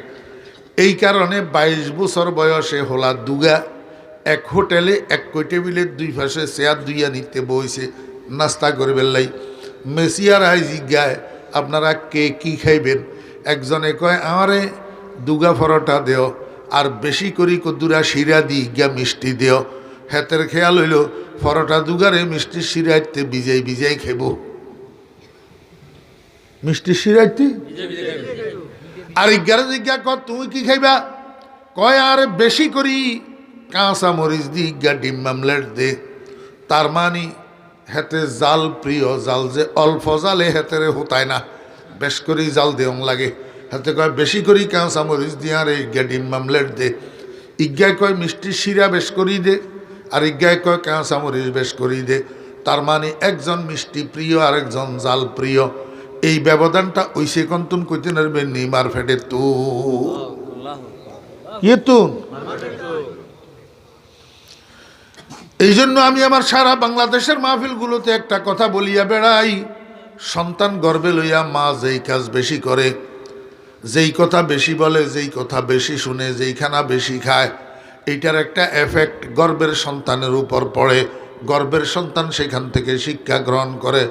এই কারণে 22 বছর বয়সে হোলা দুগা এক হোটেলে এক টেবিলে দুই পাশে চেয়ার দুইয়া নিতে বইছে নাস্তা করবেন লাই। মেসিয়ার আই জিজ্ঞায় আপনারা কে কি খাইবেন? একজনে কয় আমারে দুগা পরোটা দেও, আর বেশি করি কদুরা শিরা দি গিয়া মিষ্টি দেও। হেতের খেয়াল হইল পরোটা দুগারে মিষ্টি শিরাইতে বিজাই বিজাই খেব। মিষ্টি শিরাইতে আর ইজ্ঞারে জিজ্ঞা কর তুমি কি খাইবা? কয় আর বেশি করি কাঁচা মরিচ দি ইজ্ঞা ডিম মামলেট দে। তার মানে হেতে জাল প্রিয়, জাল যে অল্প জালে হেতেরে হতায় না, বেশ করি জাল দেওয়া লাগে। হাতে কয় বেশি করি কাঁচা মরিচ দিয়ে আর ইজ্ঞা ডিম মামলেট দে। ইজ্ঞায় কয় মিষ্টি শিরা বেশ করি দে, আর ইজ্ঞায় কয় কাঁচা মরিচ বেশ করি দে। তার মানে একজন মিষ্টি প্রিয় আর একজন জাল প্রিয়। এই ব্যবধানটা ওই সে কন্তুন কইতে নারবেন নি মার ফেটে তো ইয়েতুন। এই জন্য আমি আমার সারা বাংলাদেশের মাহফিলগুলোতে একটা কথা বলিয়া বেড়াই, সন্তান গর্বে লইয়া মা যেই কাজ বেশি করে, যেই কথা বেশি বলে, যেই কথা বেশি শুনে, যেইখানা বেশি খায়, এইটার একটা এফেক্ট গর্বের সন্তানের উপর পড়ে। গর্বের সন্তান সেখান থেকে শিক্ষা গ্রহণ করে।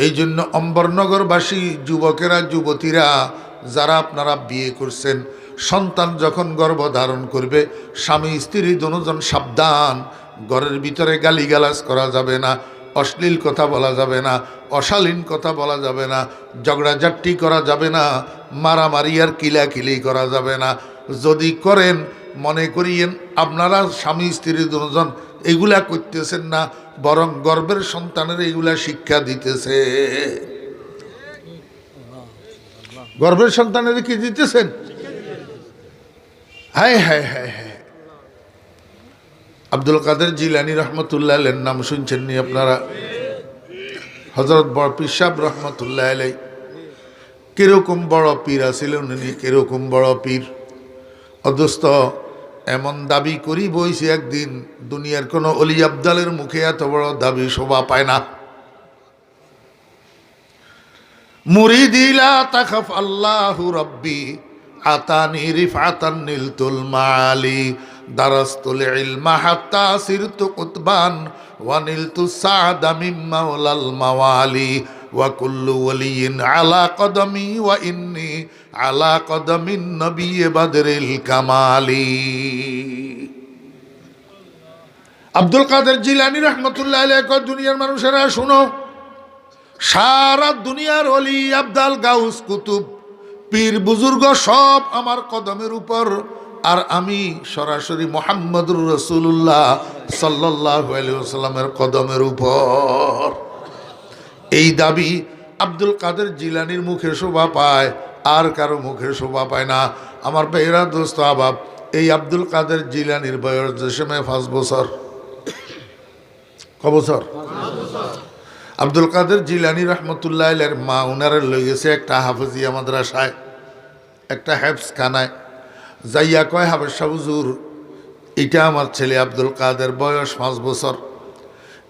এই জন্য অম্বরনগরবাসী যুবকেরা, যুবতীরা যারা আপনারা বিয়ে করছেন, সন্তান যখন গর্ভধারণ করবে, স্বামী স্ত্রী দুজন সাবধান। ঘরের ভিতরে গালিগালাজ করা যাবে না, অশ্লীল কথা বলা যাবে না, অশালীন কথা বলা যাবে না, ঝগড়াঝাটি করা যাবে না, মারামারি আর কিলাকিলি করা যাবে না। যদি করেন মনে করিয়েন আপনারা স্বামী স্ত্রী দুজন এগুলা করতেছেন না, বরং গর্বের সন্তানের এগুলা শিক্ষা দিতেছে। গর্বের সন্তানের কি দিতেছেন? হায় হায় হায় হায়। আব্দুল কাদের জিলানী রহমতুল্লাহ আলাইহির নাম শুনছেন নি আপনারা? হযরত বড় পীর সাহেব রহমতুল্লাহ আলাইহি কিরকম বড় পীর ছিলেন উনি, কিরকম বড় পীর। অদস্ত এমন দাবি করি বইছে একদিন দুনিয়ার কোনো অলি আবদালের মুখে এত বড় দাবি শোভা পায় না। মুরিদি লা তাখাফ আল্লাহু রাব্বি আতানি রিফাতান নিলতুল মালি দারাস্তুল ইলমা হাত্তা সিরতু কুতবান ওয়া নিলতু সাআদা মিন মাওলাল মাওয়ালি ওয়া কুল্লু ওয়ালিয়িন আলা কদমি ওয়া ইন্নী আলা কদমিন নবী বদরিল কামালি। আব্দুল কাদের জিলানী রহমতুল্লাহ আলাইহি কয় দুনিয়ার মানুষেরা শুনো, সারা দুনিয়ার ওলি আবদাল গাউস কুতুব পীর বুজুর্গ সব আমার কদমের উপর, আর আমি সরাসরি মুহাম্মদুর রাসূলুল্লাহ সাল্লাল্লাহু আলাইহি ওয়াসাল্লামের কদমের উপর। এই দাবি আব্দুল কাদের জিলানীর মুখে শোভা পায়, আর কারো মুখে শোভা পায় না। আমার ভাইরা দোস্ত আবাব, এই আব্দুল কাদের জিলানীর বয়স যে সময় 5 বছর। ক বছর? আব্দুল কাদের জিলানী রহমতুল্লাহ আলাইহির মা উনারে লই গেছে একটা হাফেজিয়া মাদ্রাসায়, একটা হেফজখানায়। যাইয়া কয় হাফেজ সাহেব হুজুর এটা আমার ছেলে আব্দুল কাদের, বয়স 5 বছর।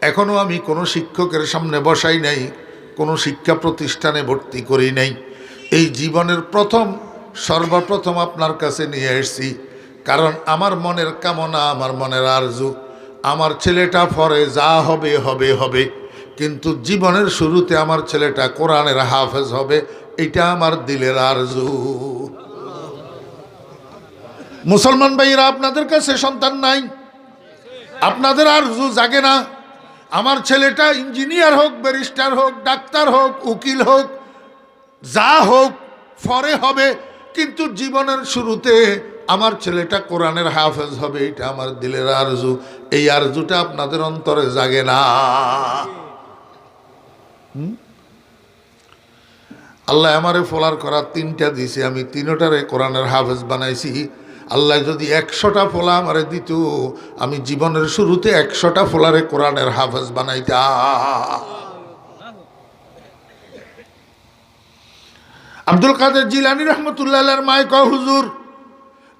এখনও আমি কোনো শিক্ষকের সামনে বসাই নাই, কোনো শিক্ষা প্রতিষ্ঠানে ভর্তি করি নাই। এই জীবনের সর্বপ্রথম আপনার কাছে নিয়ে এসেছি, কারণ আমার মনের কামনা, আমার মনের আরজু, আমার ছেলেটা পরে যা হবে হবে হবে, কিন্তু জীবনের শুরুতে আমার ছেলেটা কোরআনের হাফেজ হবে, এটা আমার দিলের আরজু। মুসলমান ভাইরা, আপনাদের কাছে সন্তান নাই, আপনাদের আরজু জাগে না আমার ছেলেটা ইঞ্জিনিয়ার হোক, ব্যারিস্টার হোক, ডাক্তার হোক, উকিল হোক, যা হোক পরে হবে, কিন্তু জীবনের শুরুতে আমার ছেলেটা কোরআনের হাফেজ হবে, এটা আমার দিলের আরজু। এই আরজুটা আপনাদের অন্তরে জাগে না। আল্লাহ আমারে ফলার করা 3টা দিছে, আমি 3টারে কোরআনের হাফেজ বানাইছি। আল্লাহ যদি 100টা ফোলা আমারে দিত, আমি জীবনের শুরুতে 100টা ফোলারে কোরআনের হাফেজ বানাইতাম। আব্দুল কাদের জিলানী রহমতুল্লাহ আলাইহির মায় কয়, হুজুর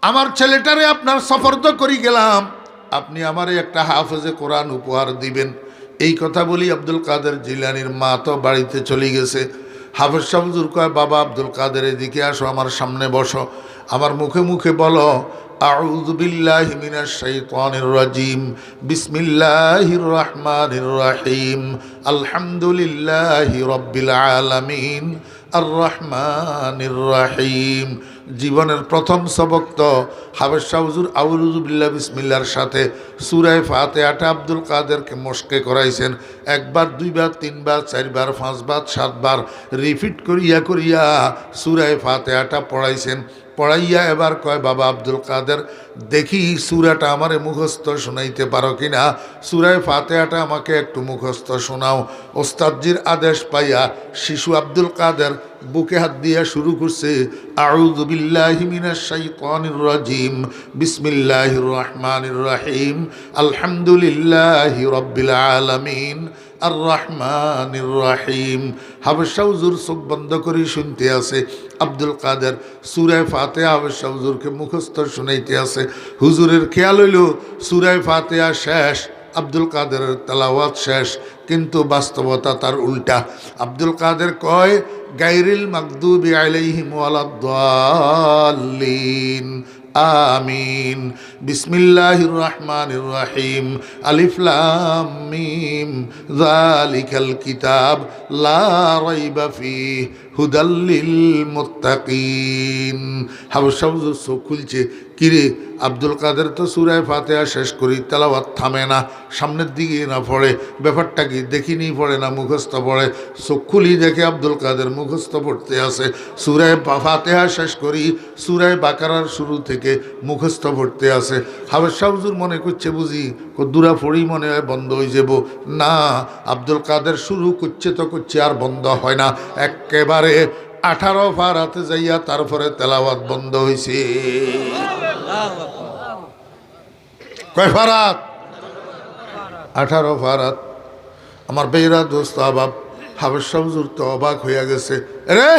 আমার ছেলেটারে আপনার সফরদ করি গেলাম, আপনি আমারে একটা হাফেজে কোরআন উপহার দিবেন। এই কথা বলি আব্দুল কাদের জিলানীর মা তো বাড়িতে চলে গেছে। হাফেজ সাহেব হুজুর কয়, বাবা আব্দুল কাদের এদিকে আসো, আমার সামনে বসো, আমার মুখে মুখে বলো, আউযু বিল্লাহি মিনাশ শাইতানির রাজিম, বিসমিল্লাহির রহমানির রহিম, আলহামদুলিল্লাহি রাব্বিল আলামিন, আর রহমানির রহিম। জীবনের প্রথম সবক তো হাফেজ সাহেব হুজুর আউযু বিল্লাহি বিসমিল্লাহর সাথে সূরা ফাতিহাটা আব্দুল কাদেরকে মস্কে করাইছেন। 1 বার 2 বার 3 বার 4 বার 5 বার 7 বার রিপিট করিয়া করিয়া সূরা ফাতিহাটা পড়াইছেন। পড়াইয়া এবার কয়, বাবা আব্দুল কাদের, দেখি সূরাটা আমারে মুখস্থ শোনাইতে পারো কিনা, সূরা ফাতিহাটা আমাকে একটু মুখস্থ শোনাও। ওস্তাদজির আদেশ পাইয়া শিশু আব্দুল কাদের বুকে হাত দিয়া শুরু করছে, আউযু বিল্লাহি মিনাশ শাইতানির রাজিম, বিসমিল্লাহির রহমানির রহিম, আলহামদুলিল্লাহি রাব্বিল আলামিন, আর রহমানির রহিম। হাফেজ সাহেব হুজুর চোখ বন্ধ করে শুনতে আছে, আব্দুল কাদের সূরা ফাতিহা হাফেজ সাহেব হুজুরকে মুখস্থ শুনাইতে আছে। হুজুরের খেয়াল হইল সূরা ফাতিহা শেষ, আব্দুল কাদেরের তেলাওয়াত শেষ, কিন্তু বাস্তবতা তার উল্টা। আব্দুল কাদের কয়, গায়রিল মাগদুবি আলাইহিম ওয়ালাদ-দাল্লিন, আমিন, বিসমিল্লাহির রহমানির রহিম, আলিফ লাম মিম, যালিকাল কিতাব লা রাইবা ফিহি হুদাল লিল মুত্তাকিন। হাফেজ সাহেব চোখ খুলছে, কিরে আব্দুল কাদের তো সূরা ফাতিহা শেষ করি, তেলাওয়াত থামে না, সামনের দিকে না পড়ে, ব্যাপারটা কি দেখিনি, পড়ে না মুখস্থ পড়ে। চোখ খুলি দেখে আব্দুল কাদের মুখস্থ পড়তে আছে, সূরা ফাতিহা শেষ করি, সূরা বাকারার শুরু থেকে মুখস্থ পড়তে আছে। হাফেজ সাহেব হুজুর মনে করছে বুঝি দূরা পড়ি মনে হয় বন্ধ হয়ে যাব, না, আব্দুল কাদের শুরু করছে তো করছে, আর বন্ধ হয় না, একেবারে 18 ফারাতে যাইয়া তারপরে তেলাওয়াত বন্ধ হয়েছে। কয় ফারাত? 18 ফারাত। আমার বেইরা দোস্ত আবাব হাফেজ সাহেব হুজুর তো অবাক হইয়া গেছে, রে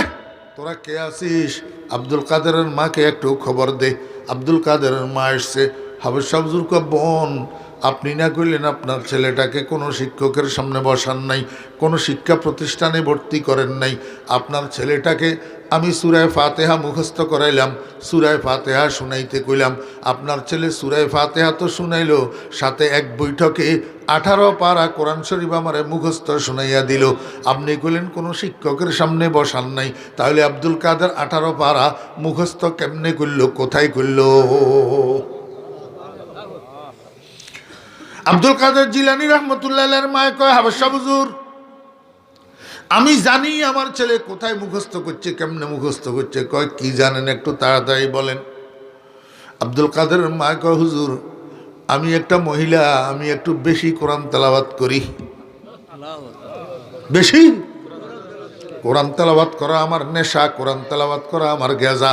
তোরা কে আছিস? আব্দুল কাদেরের মাকে একটু খবর দে। আব্দুল কাদেরের মা এসছে। হাফেজ সাহেব হুজুর কয়, বোন আপনি না করলেন আপনার ছেলেটাকে কোনো শিক্ষকের সামনে বসান নাই, কোনো শিক্ষা প্রতিষ্ঠানে ভর্তি করেন নাই, আপনার ছেলেটাকে আমি সূরা ফাতিহা মুখস্থ করাইলাম, সূরা ফাতিহা শুনাইতে কইলাম, আপনার ছেলে সূরা ফাতিহা তো শুনাইল, সাথে এক বৈঠকে 18 পারা কোরআন শরীফ আমারে মুখস্থ শুনাইয়া দিল। আপনি কইলেন কোনো শিক্ষকের সামনে বসান নাই, তাহলে আব্দুল কাদের 18 পারা মুখস্থ কেমনে করল, কোথায় করল? আব্দুল কাদের জিলানী রহমতুল্লাহ আলাইহির মায় কয়, হাফেজ সাহেব হুজুর আমি জানি আমার ছেলে কোথায় মুখস্থ করছে, কেমনে মুখস্থ করছে। কয়, কি জানেন একটু তাড়াতাড়ি বলেন। আব্দুল কাদেরের মা কয়, হুজুর আমি একটা মহিলা, আমি একটু বেশি কোরআন তেলাওয়াত করি। বেশি কোরআন তেলাওয়াত করা আমার নেশা, কোরআন তেলাওয়াত করা আমার গেজা।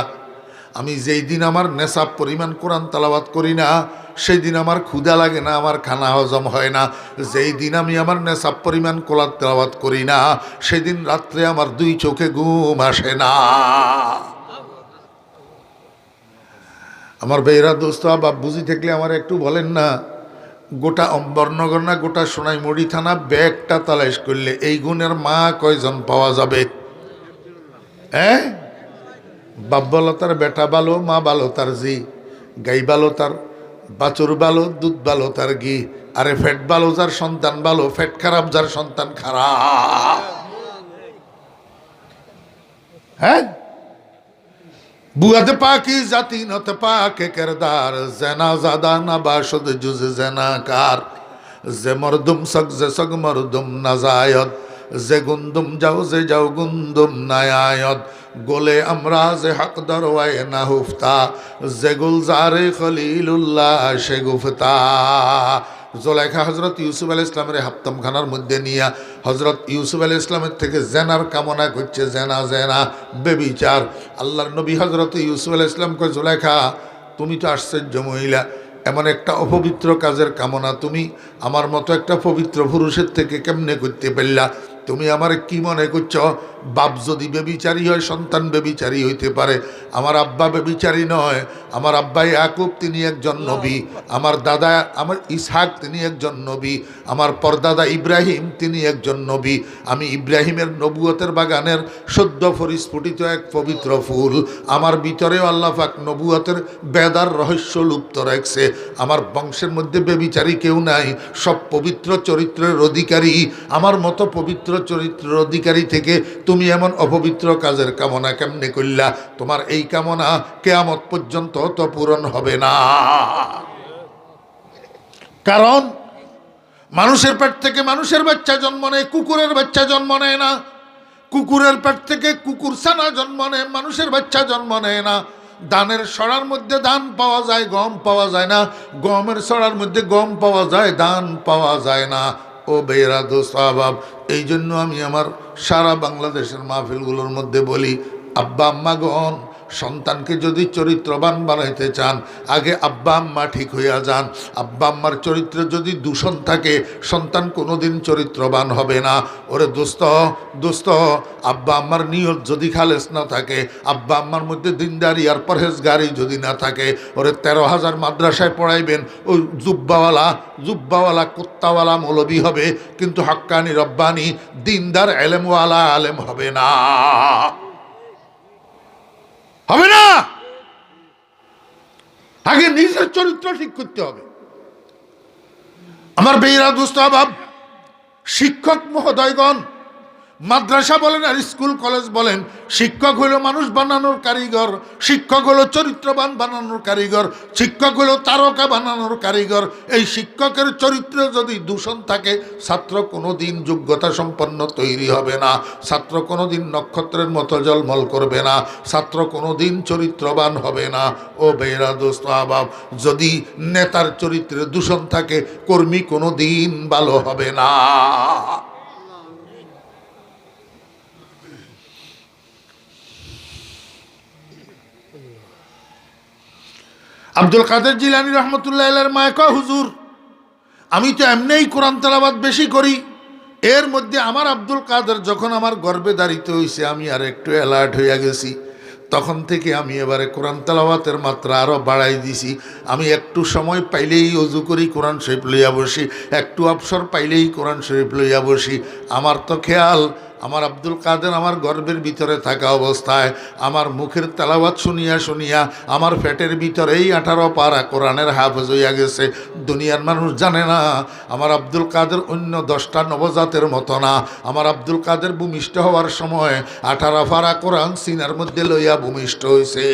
আমি যেই দিন আমার নেশা পরিমাণ কোরআন তেলাওয়াত করি না, সেই দিন আমার ক্ষুধা লাগে না, আমার খানা হজম হয় না। যেই দিন আমি আমার নেশা পরিমাণ কোরআন তেলাওয়াত করি না, সেই দিন রাত্রে আমার 2 চোখে ঘুম আসে না। আমার ভাইরা দোস্ত বাপ বুঝি থাকলে আমার একটু বলেন না, গোটা অম্বরনগর না গোটা সোনাইমুড়ি থানা ব্যাগটা তালাশ করলে এই গুণের মা কয়জন পাওয়া যাবে? হ্যাঁ, বাপ ভালো তার বেটা ভালো, মা ভালো তার জি, গাই ভালো তার বাছুর ভালো, দুধ ভালো তার ঘি। আরে ফ্যাট ভালো যার সন্তান ভালো, ফ্যাট খারাপ যার সন্তান খারাপ। হ্যাঁ, বুয়াতে পাকি জাতি নতে পাকে কেরদার, জেনা জাদা না বাসদ জুজ জেনাকার, যে মরদুম সক যে সক মরদুম নাজায়ত, যে গুন্দুম যাও গুন্দুম নায়ায়ত, গোলে আমরা যে হক দরওয়ায় না হুফতা, যে গুলজারে খলিলুল্লাহ সে গুফতা। জোলাইখা হজরত ইউসুফ আলাইহিস ইসলামের হাপ্তমখানার মধ্যে নিয়া হজরত ইউসুফ আলাইহিস ইসলামের থেকে জেনার কামনা করছে, জেনা জেনা বেবিচার। আল্লাহর নবী হজরত ইউসুফ আলাইহিস ইসলাম কয়, জোলাইখা তুমি তো আশ্চর্য মহিলা, এমন একটা অপবিত্র কাজের কামনা তুমি আমার মতো একটা পবিত্র পুরুষের থেকে কেমনে করতে পারলা? তুমি আমার কি মনে করছ, বাপ যদি বেবিচারী হয় সন্তান বেবিচারী হইতে পারে? আমার আব্বা বেবিচারী নয়, আমার আব্বা ইয়াকুব তিনি একজন নবী, আমার দাদা আমার ইসহাক তিনি একজন নবী, আমার পরদাদা ইব্রাহিম তিনি একজন নবী। আমি ইব্রাহিমের নবুয়তের বাগানের সদ্য পরিস্ফুটিত এক পবিত্র ফুল। আমার ভিতরেও আল্লাহ পাক নবুয়তের বেদার রহস্য লুপ্ত রাখছে। আমার বংশের মধ্যে বেবিচারী কেউ নাই, সব পবিত্র চরিত্রের অধিকারী। আমার মতো পবিত্র চরিত্রের অধিকারী থেকে তুমি এমন অপবিত্র কাজের কামনা কেমনে করলা? তোমার এই কামনা কিয়ামত পর্যন্ত তো পূরণ হবে না। কারণ মানুষের পেট থেকে মানুষের বাচ্চা জন্ম নেয়, কুকুরের বাচ্চা জন্ম নেয় না। কুকুরের পেট থেকে কুকুর ছানা জন্ম নেয়, মানুষের বাচ্চা জন্ম নেয় না। ধানের সরার মধ্যে ধান পাওয়া যায়, গম পাওয়া যায় না। গমের সরার মধ্যে গম পাওয়া যায়, ধান পাওয়া যায় না। ও বেরা দোস্ত আবাব, এই জন্য আমি আমার সারা বাংলাদেশের মাহফিলগুলোর মধ্যে বলি, আব্বা আম্মা গণ, সন্তানকে যদি চরিত্রবান বানাইতে চান, আগে আব্বা আম্মা ঠিক হইয়া যান। আব্বা আম্মার চরিত্রে যদি দূষণ থাকে, সন্তান কোনোদিন চরিত্রবান হবে না। ওরে দোস্ত দোস্ত, আব্বা আম্মার নিয়ত যদি খালেস না থাকে, আব্বা আম্মার মধ্যে দিনদারি আর পরহেজগারি যদি না থাকে, ওরে 13,000 মাদ্রাসায় পড়াইবেন, ওই জুব্বাওয়ালা কুত্তাওয়ালা মৌলবি হবে, কিন্তু হক্কানি রব্বানি দিনদার এলেমওয়ালা আলেম হবে না, হবে না। আগে নিজের চরিত্র ঠিক করতে হবে। আমার বেইরা দোস্ত আবাব, শিক্ষক মহোদয়গণ, মাদ্রাসা বলেন আর স্কুল কলেজ বলেন, শিক্ষক হলো মানুষ বানানোর কারিগর, শিক্ষক হলো চরিত্রবান বানানোর কারিগর, শিক্ষক হলো তারকা বানানোর কারিগর। এই শিক্ষকের চরিত্রে যদি দূষণ থাকে, ছাত্র কোনোদিন যোগ্যতা সম্পন্ন তৈরি হবে না, ছাত্র কোনোদিন নক্ষত্রের মতো জলমল করবে না, ছাত্র কোনোদিন চরিত্রবান হবে না। ও বেরা দোস্ত আবাব, যদি নেতার চরিত্রে দূষণ থাকে, কর্মী কোনোদিন ভালো হবে না। আব্দুল কাদের জিলানী রহমতুল্লাহ আলাইহির মায়ে কয়, হুজুর আমি তো এমনিই কোরআন তেলাওয়াত বেশি করি, এর মধ্যে আমার আব্দুল কাদের যখন আমার গর্ভে দাঁড়িত হয়েছে, আমি আর একটু অ্যালার্ট হইয়া গেছি। তখন থেকে আমি এবারে কোরআন তেলাওয়াতের মাত্রা আরও বাড়াই দিছি। আমি একটু সময় পাইলেই অজু করি, কোরআন শরীফ লইয়া বসি, একটু অবসর পাইলেই কোরআন শরীফ লইয়া বসি। আমার তো খেয়াল, আমার আব্দুল কাদের আমার গর্ভের ভিতরে থাকা অবস্থায় আমার মুখের তেলাওয়াত শুনিয়া শুনিয়া আমার পেটের ভিতরেই 18 পারা কোরআনের হাফেজ হইয়া গেছে। দুনিয়ার মানুষ জানে না আমার আব্দুল কাদের অন্য 10টা নবজাতের মতো না। আমার আব্দুল কাদের ভূমিষ্ঠ হওয়ার সময় 18 পারা কোরআন সিনার মধ্যে লইয়া ভূমিষ্ঠ হয়েছে।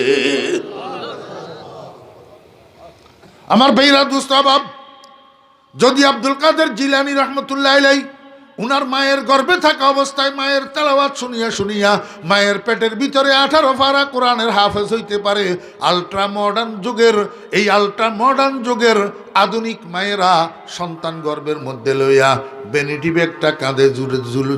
আমার বেইরা দোস্ত আবাব, যদি আব্দুল কাদের জিলানী রহমতুল্লাহ আলাইহি উনার মায়ের গর্ভে থাকা অবস্থায় মায়ের তেলাওয়াত শুনিয়া শুনিয়া মায়ের পেটের ভিতরে 18 পারা কোরআনের হাফেজ হইতে পারে, আল্ট্রা মডার্ন যুগের আধুনিক মায়েরা সন্তান গর্ভের মধ্যে লইয়া বেনিটি ব্যাগটা কাঁধে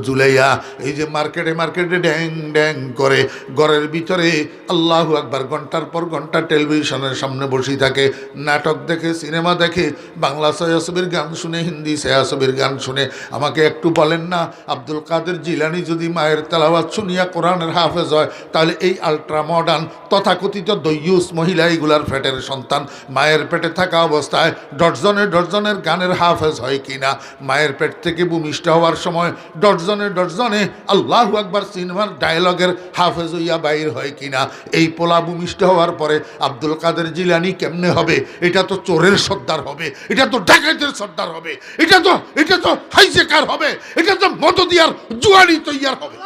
ঝুলাইয়া এই যে মার্কেটে ড্যাং ড্যাং করে ঘরের ভিতরে আল্লাহু আকবার ঘন্টার পর ঘন্টা টেলিভিশনের সামনে বসে থাকে, নাটক দেখে, সিনেমা দেখে, বাংলা ছায়াছবির গান শুনে, হিন্দি ছায়াছবির গান শুনে। আমাকে একটু বলেন না, আব্দুল কাদের জিলানী যদি মায়ের তেলাওয়াত শুনিয়া কোরআনের হাফেজ হয়, তাহলে এই আলট্রা মডার্ন তথাকথিত দইয়ুস মহিলা এইগুলার পেটের সন্তান মায়ের পেটে থাকা অবস্থায় ডজনের গানের হাফেজ হয় কিনা? মায়ের পেট থেকে ভূমিষ্ঠ হওয়ার সময় ডজনে আল্লাহু আকবার সিনেমার ডায়লগের হাফেজ হইয়া বাইর হয় কিনা? এই পোলা ভূমিষ্ঠ হওয়ার পরে আব্দুল কাদের জিলানী কেমনে হবে? এটা তো চোরের সর্দার হবে, এটা তো ডাকাতের সর্দার হবে, এটা তো হাইজেকার হবে, এটা তো মদদিয়ার জুয়ানি তৈয়ার হবে।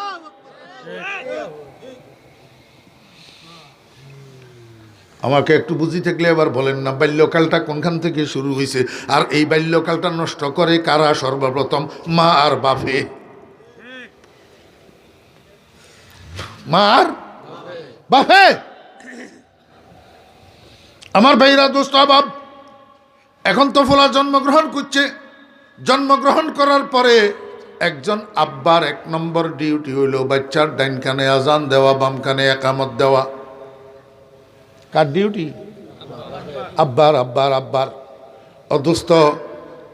আমাকে একটু বুঝি থাকলে এবার বলেন না, বাল্যকালটা কোনখান থেকে শুরু হয়েছে? আর এই বাল্যকালটা নষ্ট করে কারা? সর্বপ্রথম মা আর বাপে। মা আর বাপে। আমার ভাইরা, দোস্ত আবাব, এখন তো ফোলা জন্মগ্রহণ করছে। জন্মগ্রহণ করার পরে একজন আব্বার 1 নম্বর ডিউটি হইল বাচ্চার ডাইন কানে আজান দেওয়া, বাম কানে একামত দেওয়া। কার ডিউটি? আব্বার। অদোস্ত,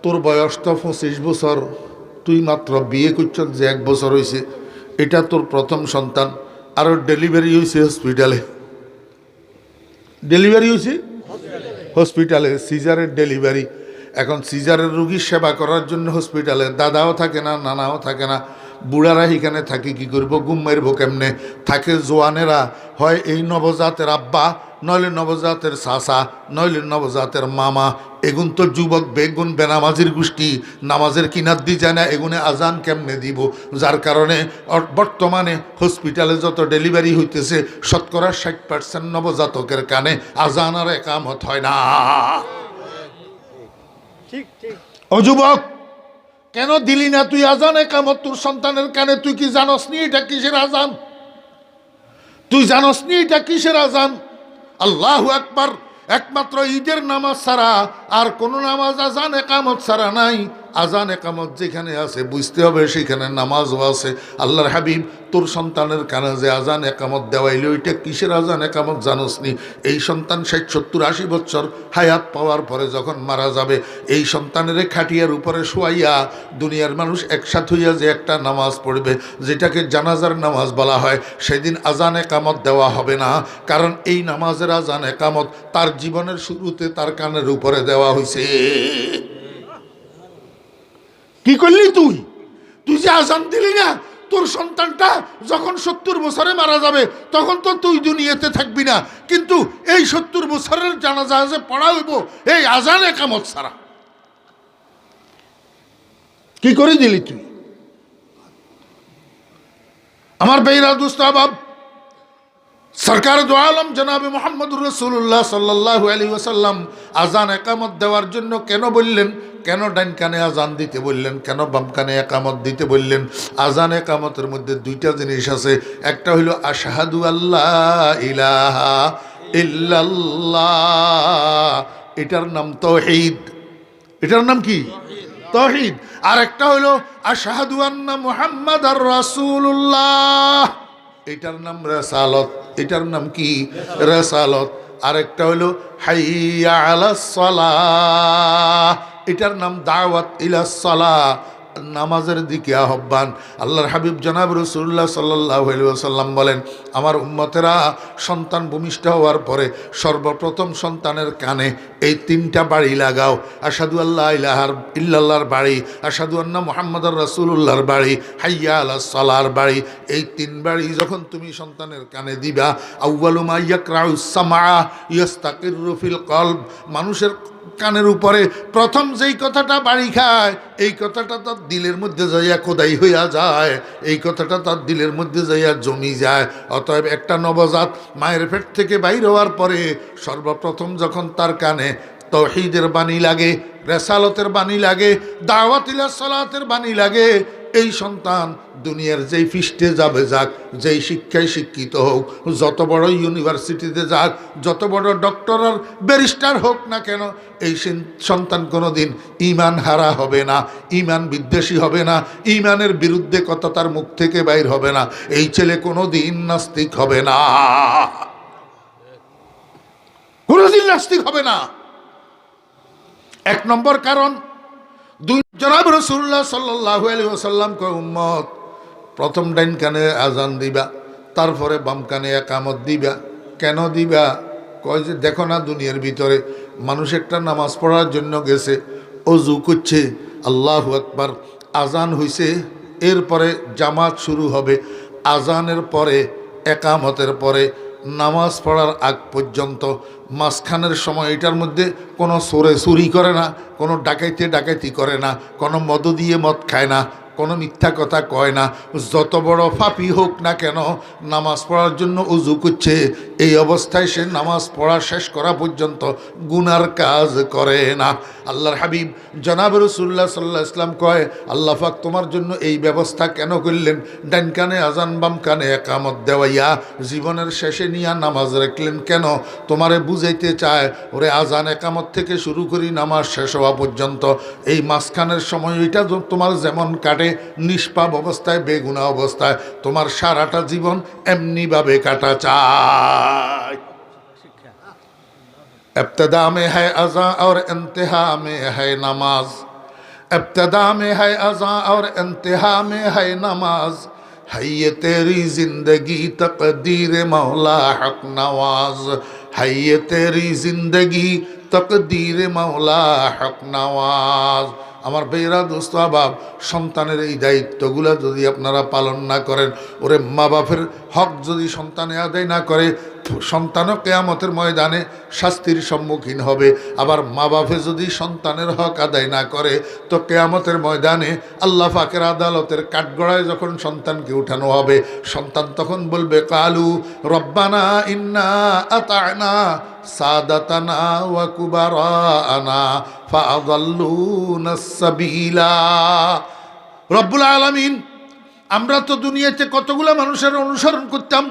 তোর বয়স তো 25 বছর, তুই মাত্র বিয়ে করছ, যে 1 বছর হয়েছে, এটা তোর প্রথম সন্তান। আরও ডেলিভারি হয়েছে হসপিটালে, হসপিটালে সিজারের ডেলিভারি। এখন সিজারের রুগীর সেবা করার জন্য হসপিটালে দাদাও থাকে না, নানাও থাকে না, বুড়ারা এখানে থাকে কি করবো, ঘুম মারব কেমনে? থাকে জোয়ানেরা, হয় এই নবজাতের আব্বা, নইলে নবজাতের চাচা, নইলে নবজাতের মামা। এগুন তো যুবক বেগুন বেনামাজির গোষ্ঠী, নামাজের কিনার দি যায় না, এগুনে আজান কেমনে দিব? যার কারণে বর্তমানে হসপিটালে যত ডেলিভারি হইতেছে 60% নবজাতকের কানে আজান আর একামত হয় না। ও যুবক, কেন দিলি না তুই আজান একামত তোর সন্তানের কানে? তুই কি জানস নি এটা কিসের আজান? তুই জানস নি এটা কিসের আজান? আল্লাহু আকবার। একমাত্র ঈদের নামাজ ছাড়া আর কোন নামাজ আজান একামত ছাড়া নাই। আজান একামত যেখানে আছে বুঝতে হবে সেখানে নামাজও আছে। আল্লাহর হাবিব তোর সন্তানের কানে যে আজান একামত দেওয়াইল, ওইটা কিসের আজান একামত জানোস নি? এই সন্তান 60, 70, 80 বছর হায়াত পাওয়ার পরে যখন মারা যাবে, এই সন্তানের খাটিয়ার উপরে শোয়াইয়া দুনিয়ার মানুষ একসাথে হইয়া যে একটা নামাজ পড়বে, যেটাকে জানাজার নামাজ বলা হয়, সেদিন আজান একামত দেওয়া হবে না। কারণ এই নামাজের আজান একামত তার জীবনের শুরুতে তার কানের উপরে দেওয়া হয়েছে। কি করলি তুই? তুই যে আজান দিলি না, তোর সন্তানটা যখন 70 বছরে মারা যাবে তখন তো তুই দুনিয়াতে থাকবি না, কিন্তু এই 70 বছরের জানাজা যে পড়া হইব এই আজান একামত ছাড়া। কি করে দিলি তুই? আমার বেইরা দোস্ত আবাব, সরকার দো আলম জনাবে মুহাম্মদুর রাসূলুল্লাহ সাল্লাল্লাহু আলাইহি ওয়াসাল্লাম আজান একামত দেওয়ার জন্য কেন বললেন? কেন ডান কানে আজান দিতে বললেন? কেন বাম কানে একামত দিতে বললেন? আজান একামতের মধ্যে 2টা জিনিস আছে। একটা হইল আশহাদু আল্লাহ ইলাহা ইল্লাল্লাহ, এটার নাম তাওহীদ। এটার নাম কি? তাওহীদ। আর একটা হইল আশহাদু আন্না মুহাম্মাদার রাসূলুল্লাহ, এটার নাম রিসালাত। এটার নাম কি? রিসালাত। আরেকটা হলো হাইয়া আলাস সালাহ, এটার নাম দাওয়াত ইলাস সালাহ, নামাজের দিকে আহ্বান। আল্লাহর হাবিব জনাব রাসূলুল্লাহ সাল্লাল্লাহু আলাইহি ওয়াসাল্লাম বলেন, আমার উম্মতেরা সন্তান ভূমিষ্ঠ হওয়ার পরে সর্বপ্রথম সন্তানের কানে এই 3টা বাড়ি লাগাও। আশহাদু আল্লাহ ইলাহা ইল্লাল্লাহর বাড়ি, আশহাদু আন্না মুহাম্মাদার রাসূলুল্লাহর বাড়ি, হাইয়া আলাস সালাহর বাড়ি। এই 3 বাড়ি যখন তুমি সন্তানের কানে দিবা, আউয়ালু মা ইয়াকরাউস সামআ ইয়াস্তাকিরু ফিল কলব, মানুষের কানের উপরে প্রথম যেই কথাটা বাড়ি খায়, এই কথাটা তার দিলের মধ্যে যাইয়া খোদাই হইয়া যায়, এই কথাটা তার দিলের মধ্যে যাইয়া জমি যায়। অতএব একটা নবজাত মায়ের পেট থেকে বাইর হওয়ার পরে সর্বপ্রথম যখন তার কানে তাওহীদের বাণী লাগে, রেসালতের বাণী লাগে, দাওয়াত ইলা সালাতের বাণী লাগে। এই সন্তান দুনিয়ার যেই পৃষ্ঠে যাবে যাক, যেই শিক্ষায় শিক্ষিত হোক, যত বড় ইউনিভার্সিটিতে যাক, যত বড় ডক্টর আর ব্যারিস্টার হোক না কেন, এই সন্তান কোনো দিন ঈমান হারা হবে না, ঈমান বিদ্বেষী হবে না, ঈমানের বিরুদ্ধে কথা তার মুখ থেকে বাইর হবে না। এই ছেলে কোনো দিন নাস্তিক হবে না, কোনোদিন নাস্তিক হবে না। এক নম্বর কারণ। দুই, জনাব রাসূলুল্লাহ সাল্লাল্লাহু আলাইহি ওয়াসাল্লাম কয়, উম্মত প্রথম ডাইন কানে আজান দিবা, তারপরে বাম কানে একামত দিবা। কেন দিবা? কয় যে দেখো না দুনিয়ার ভিতরে মানুষ একটা নামাজ পড়ার জন্য গেছে, অজু করছে, আল্লাহু আকবার, আজান হইছে, এরপরে জামাত শুরু হবে, আজানের পরে একামতের পরে নামাজ পড়ার আগ পর্যন্ত মাঝখানের সময় এটার মধ্যে কোনো চুরি করে না, কোনো ডাকাইতি করে না, কোনো মদ দিয়ে মদ খায় না, কোনো মিথ্যা কথা কয় না। যত বড় পাপী হোক না কেন, নামাজ পড়ার জন্য উজু করছে, এই অবস্থায় সে নামাজ পড়া শেষ করা পর্যন্ত গুনার কাজ করে না। আল্লাহর হাবিব জনাব রাসূলুল্লাহ সাল্লাল্লাহু আলাইহি ওয়াসাল্লাম কয়, আল্লাহ পাক তোমার জন্য এই ব্যবস্থা কেন করলেন? ডান কানে আজান বাম কানে একামত দেওয়াইয়া জীবনের শেষে নিয়া নামাজ রাখলেন কেন? তোমারে বুঝাইতে চায়, ওরে আজান একামত থেকে শুরু করি নামাজ শেষ হওয়া পর্যন্ত এই মাঝখানের সময় এটা তোমার যেমন কাটে নিষ্পাপ অবস্থায়, বেগুনা অবস্থায়, তোমার সারাটা জীবন এমনিভাবে কাটা চায়। इब्तिदा में है अज़ां और इंतहा में है नमाज, इब्तिदा में है अज़ां और इंतहा में है नमाज, है ये तेरी जिंदगी तकदीर मौला हक नवाज, है ये तेरी जिंदगी तकदीर मौला हक नवाज। আমার বেরা দোস্ত আবাব, সন্তানের এই দায়িত্বগুলো যদি আপনারা পালন না করেন, ওরে মা বাপের হক যদি সন্তানে আদায় না করে, সন্তানও কিয়ামতের ময়দানে শাস্তির সম্মুখীন হবে। আবার মা বাপে যদি সন্তানের হক আদায় না করে, তো কিয়ামতের ময়দানে আল্লাহ পাকের আদালতের কাঠগড়ায় যখন সন্তানকে উঠানো হবে, সন্তান তখন বলবে, কালু রব্বানা ইন্না আতা'না সাদাতানা ওয়া কুবারানা ফাআযাল্লুনাস সাবিলা। রব্বুল আলামিন, আমরা তো দুনিয়াতে কতগুলা মানুষের অনুসরণ করতাম,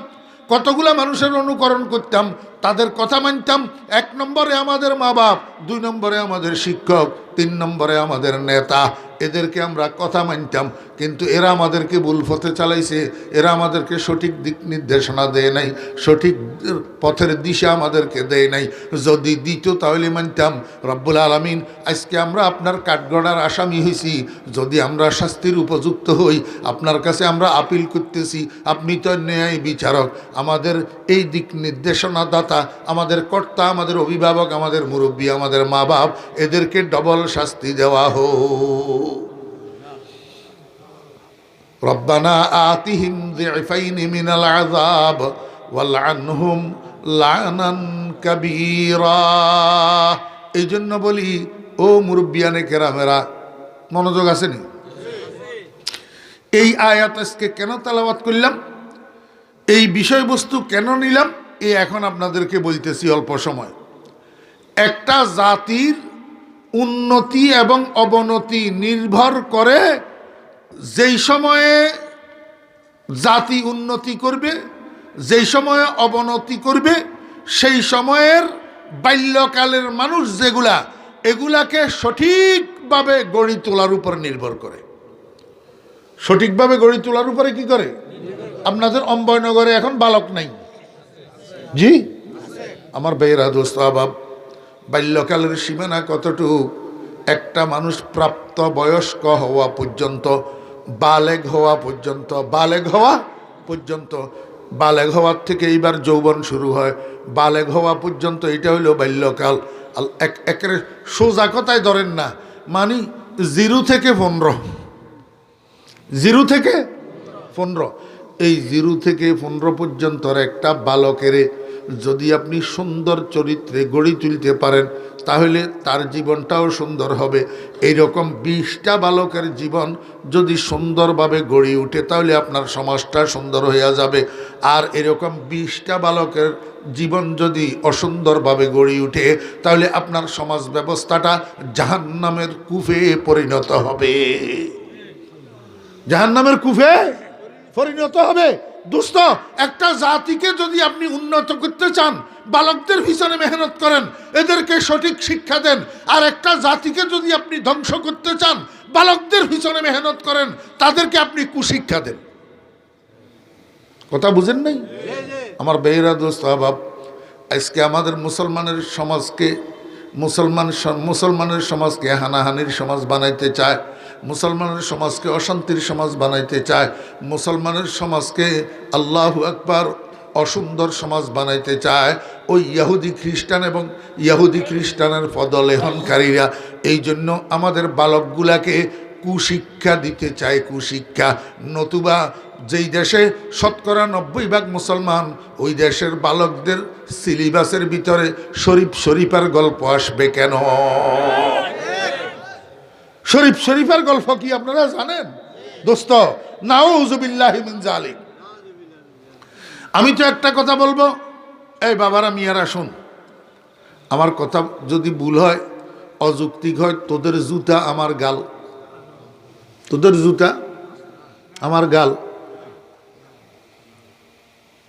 কতগুলা মানুষের অনুকরণ করতাম, তাদের কথা মানতাম। এক নম্বরে আমাদের মা বাপ, দুই নম্বরে আমাদের শিক্ষক, তিন নম্বরে আমাদের নেতা, এদেরকে আমরা কথা মানতাম। কিন্তু এরা আমাদেরকে ভুল পথে চালাইছে, এরা আমাদেরকে সঠিক দিক নির্দেশনা দেয় নাই, সঠিক পথের দিশা আমাদেরকে দেয় নাই। যদি দিত তাহলে মানতাম। রব্বুল আলামিন, আজকে আমরা আপনার কাঠগড়ার আসামি হয়েছি, যদি আমরা শাস্তির উপযুক্ত হই, আপনার কাছে আমরা আপিল করতেছি। আপনি তো ন্যায় বিচারক, আমাদের এই দিক নির্দেশনা দাতা, আমাদের কর্তা, আমাদের অভিভাবক, আমাদের মুরব্বী, আমাদের মা বাপ, এদেরকে ডবল শাস্তি দেওয়া হোক। রব্বানা আতিহিম যিফাইনি মিনাল আযাব ওয়ালআনহুম লানান কাবীরা। এই জন্য বলি, ও মুরব্বিয়ানে কেরামেরা, মনোযোগ আসেনি? এই আয়াত আজকে কেন তেলাওয়াত করলাম, এই বিষয়বস্তু কেন নিলাম, এই এখন আপনাদেরকে বলতেছি অল্প সময়। একটা জাতির উন্নতি এবং অবনতি নির্ভর করে যেই সময়ে জাতি উন্নতি করবে, যেই সময়ে অবনতি করবে, সেই সময়ের বাল্যকালের মানুষ যেগুলা, এগুলাকে সঠিকভাবে গড়ি তোলার উপর নির্ভর করে। সঠিকভাবে গড়ি তোলার উপরে কি করে? আপনাদের অম্বয়নগরে এখন বালক নাই, জি আমার বেয়েরা দোস্ত আবাব, বাল্যকালের সীমানা কতটুকু? একটা মানুষ প্রাপ্ত বয়স্ক হওয়া পর্যন্ত, বালেগ হওয়া পর্যন্ত, বালেগ হওয়া পর্যন্ত, বালেগ হওয়ার থেকে এইবার যৌবন শুরু হয়, বালেগ হওয়া পর্যন্ত এটা হইল বাল্যকাল। একের সোজা কথায় ধরেন না, মানে 0 থেকে 15, 0 থেকে 15, এই 0 থেকে 15 পর্যন্ত একটা বালকের যদি আপনি সুন্দর চরিত্রে গড়ে তুলতে পারেন তাহলে তার জীবনটাও সুন্দর হবে। এইরকম 20টা বালকের জীবন যদি সুন্দরভাবে গড়ে ওঠে তাহলে আপনার সমাজটা সুন্দর হয়ে যাবে। আর এরকম 20টা বালকের জীবন যদি অসুন্দরভাবে গড়ে ওঠে তাহলে আপনার সমাজ ব্যবস্থাটা জাহান্নামের কূপে পরিণত হবে। জাহান্নামের কূপে পরিণত হবে। দোস্ত, একটা জাতিকে যদি আপনি উন্নত করতে চান, বালকদের পিছনে মেহনত করেন, এদেরকে সঠিক শিক্ষা দেন। আর একটা জাতিকে যদি আপনি ধ্বংস করতে চান, বালকদের পিছনে মেহনত করেন, তাদেরকে আপনি কুশিক্ষা দেন। কথা বুঝেন নাই? আমার বেহরা দোস্ত আবাব, আজকে আমাদের মুসলমানের সমাজকে হানাহানির সমাজ বানাইতে চায়, মুসলমানের সমাজকে অশান্তির সমাজ বানাইতে চায়, মুসলমানের সমাজকে আল্লাহু আকবার অসুন্দর সমাজ বানাইতে চায় ওই ইহুদি খ্রিস্টান এবং ইহুদি খ্রিস্টানের পদলেহনকারীরা। এই জন্য আমাদের বালকগুলাকে কুশিক্ষা দিতে চায়, কুশিক্ষা। নতুবা যেই দেশে 90% মুসলমান, ওই দেশের বালকদের সিলেবাসের ভিতরে শরীফের গল্প আসবে কেন? শরীফের গল্প কি আপনারা জানেন দোস্ত? নাউযুবিল্লাহি মিন যালিক। আমি তো একটা কথা বলবো, এই বাবারা মিয়ারা শুন, আমার কথা যদি ভুল হয়, অযৌক্তিক হয়, তোদের জুতা আমার গাল, তোদের জুতা আমার গাল।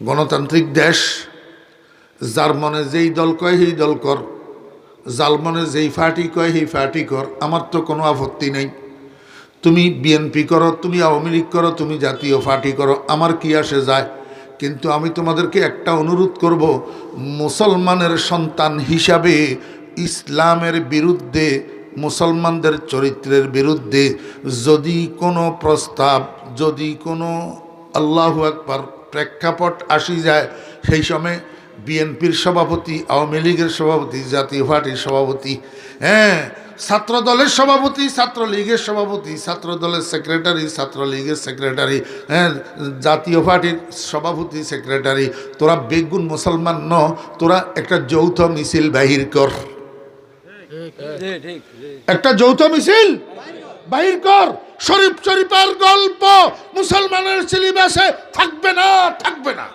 গণতান্ত্রিক দেশ, যার মনে যেই দল কয় সেই দল কর, যার মনে যেই পার্টি কয় সেই পার্টি কর, আমার তো কোনো আপত্তি নেই। তুমি বিএনপি করো, তুমি আওয়ামী লীগ করো, তুমি জাতীয় পার্টি করো, আমার কি আসে যায়। কিন্তু আমি তোমাদেরকে একটা অনুরোধ করব, মুসলমানের সন্তান হিসাবে ইসলামের বিরুদ্ধে, মুসলমানদের চরিত্রের বিরুদ্ধে যদি কোনো প্রস্তাব, যদি কোনো আল্লাহু আকবার প্রেক্ষাপট আসি যায়, সেই সময় বিএনপির সভাপতি, আওয়ামী লীগের সভাপতি, জাতীয় পার্টির সভাপতি, ছাত্র দলের সভাপতি, ছাত্রলীগের সভাপতি, ছাত্র দলের সেক্রেটারি, ছাত্রলীগের সেক্রেটারি, জাতীয় পার্টির সভাপতি, সেক্রেটারি, তোরা বেগুন মুসলমান ন, তোরা একটা যৌথ মিছিল বাহির কর, একটা যৌথ মিছিল বাহির কর। শরীফের গল্প মুসলমানের সিলেবাসে থাকবে না, থাকবে না।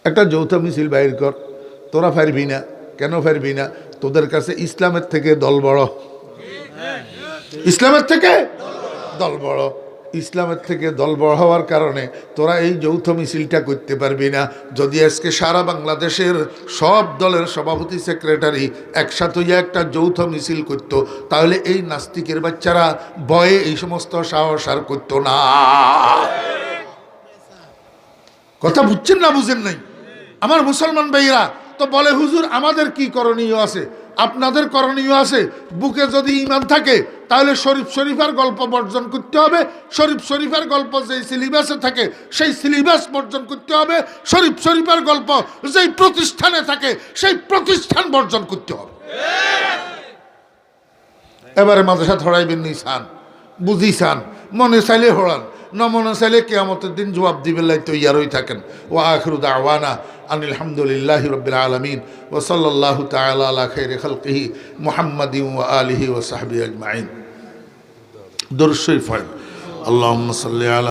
একটা যৌথ মিছিল বাহির কর। তোরা পারবি না, কেন পারবি না? তোদের কাছে ইসলামের থেকে দল বড়, ইসলামের থেকে দল বড়, ইসলামের থেকে দল বড় হওয়ার কারণে তোরা এই যৌথ মিছিলটা করতে পারবি না। যদি আজকে সারা বাংলাদেশের সব দলের সভাপতি, সেক্রেটারি একসাথে একটা যৌথ মিছিল করতো, তাহলে এই নাস্তিকের বাচ্চারা ভয়ে এই সমস্ত সাহস আর করতো না। কথা বুঝছেন না বুঝেন নাই? আমার মুসলমান ভাইরা তো বলে, হুজুর আমাদের কি করণীয় আছে? আপনাদের করণীয় আছে। বুকে যদি ঈমান থাকে তাহলে শরীফের গল্প বর্জন করতে হবে। শরীফের গল্প যেই সিলেবাসে থাকে সেই সিলেবাস বর্জন করতে হবে। শরীফের গল্প যেই প্রতিষ্ঠানে থাকে সেই প্রতিষ্ঠান বর্জন করতে হবে। এবারে মাদ্রাসা ধরাইবেন নিসান, বুঝিসান, মনে চাইলে হড়ান, না মনে চাইলে কিয়ামতের দিন জবাব দিবেন লাই তৈয়ার হয়ে থাকেন। ওয়া আখিরু দাওয়ানা আনিল হামদুলিল্লাহি রাব্বিল আলামিন ওয়া সাল্লাল্লাহু তাআলা আলা খাইরি খালকিহি মুহাম্মাদিন ওয়া আলিহি ওয়া সাহবিহি আজমাইন। দুরূদ শরীফ পড়েন। আল্লাহুম্মা সাল্লি আলা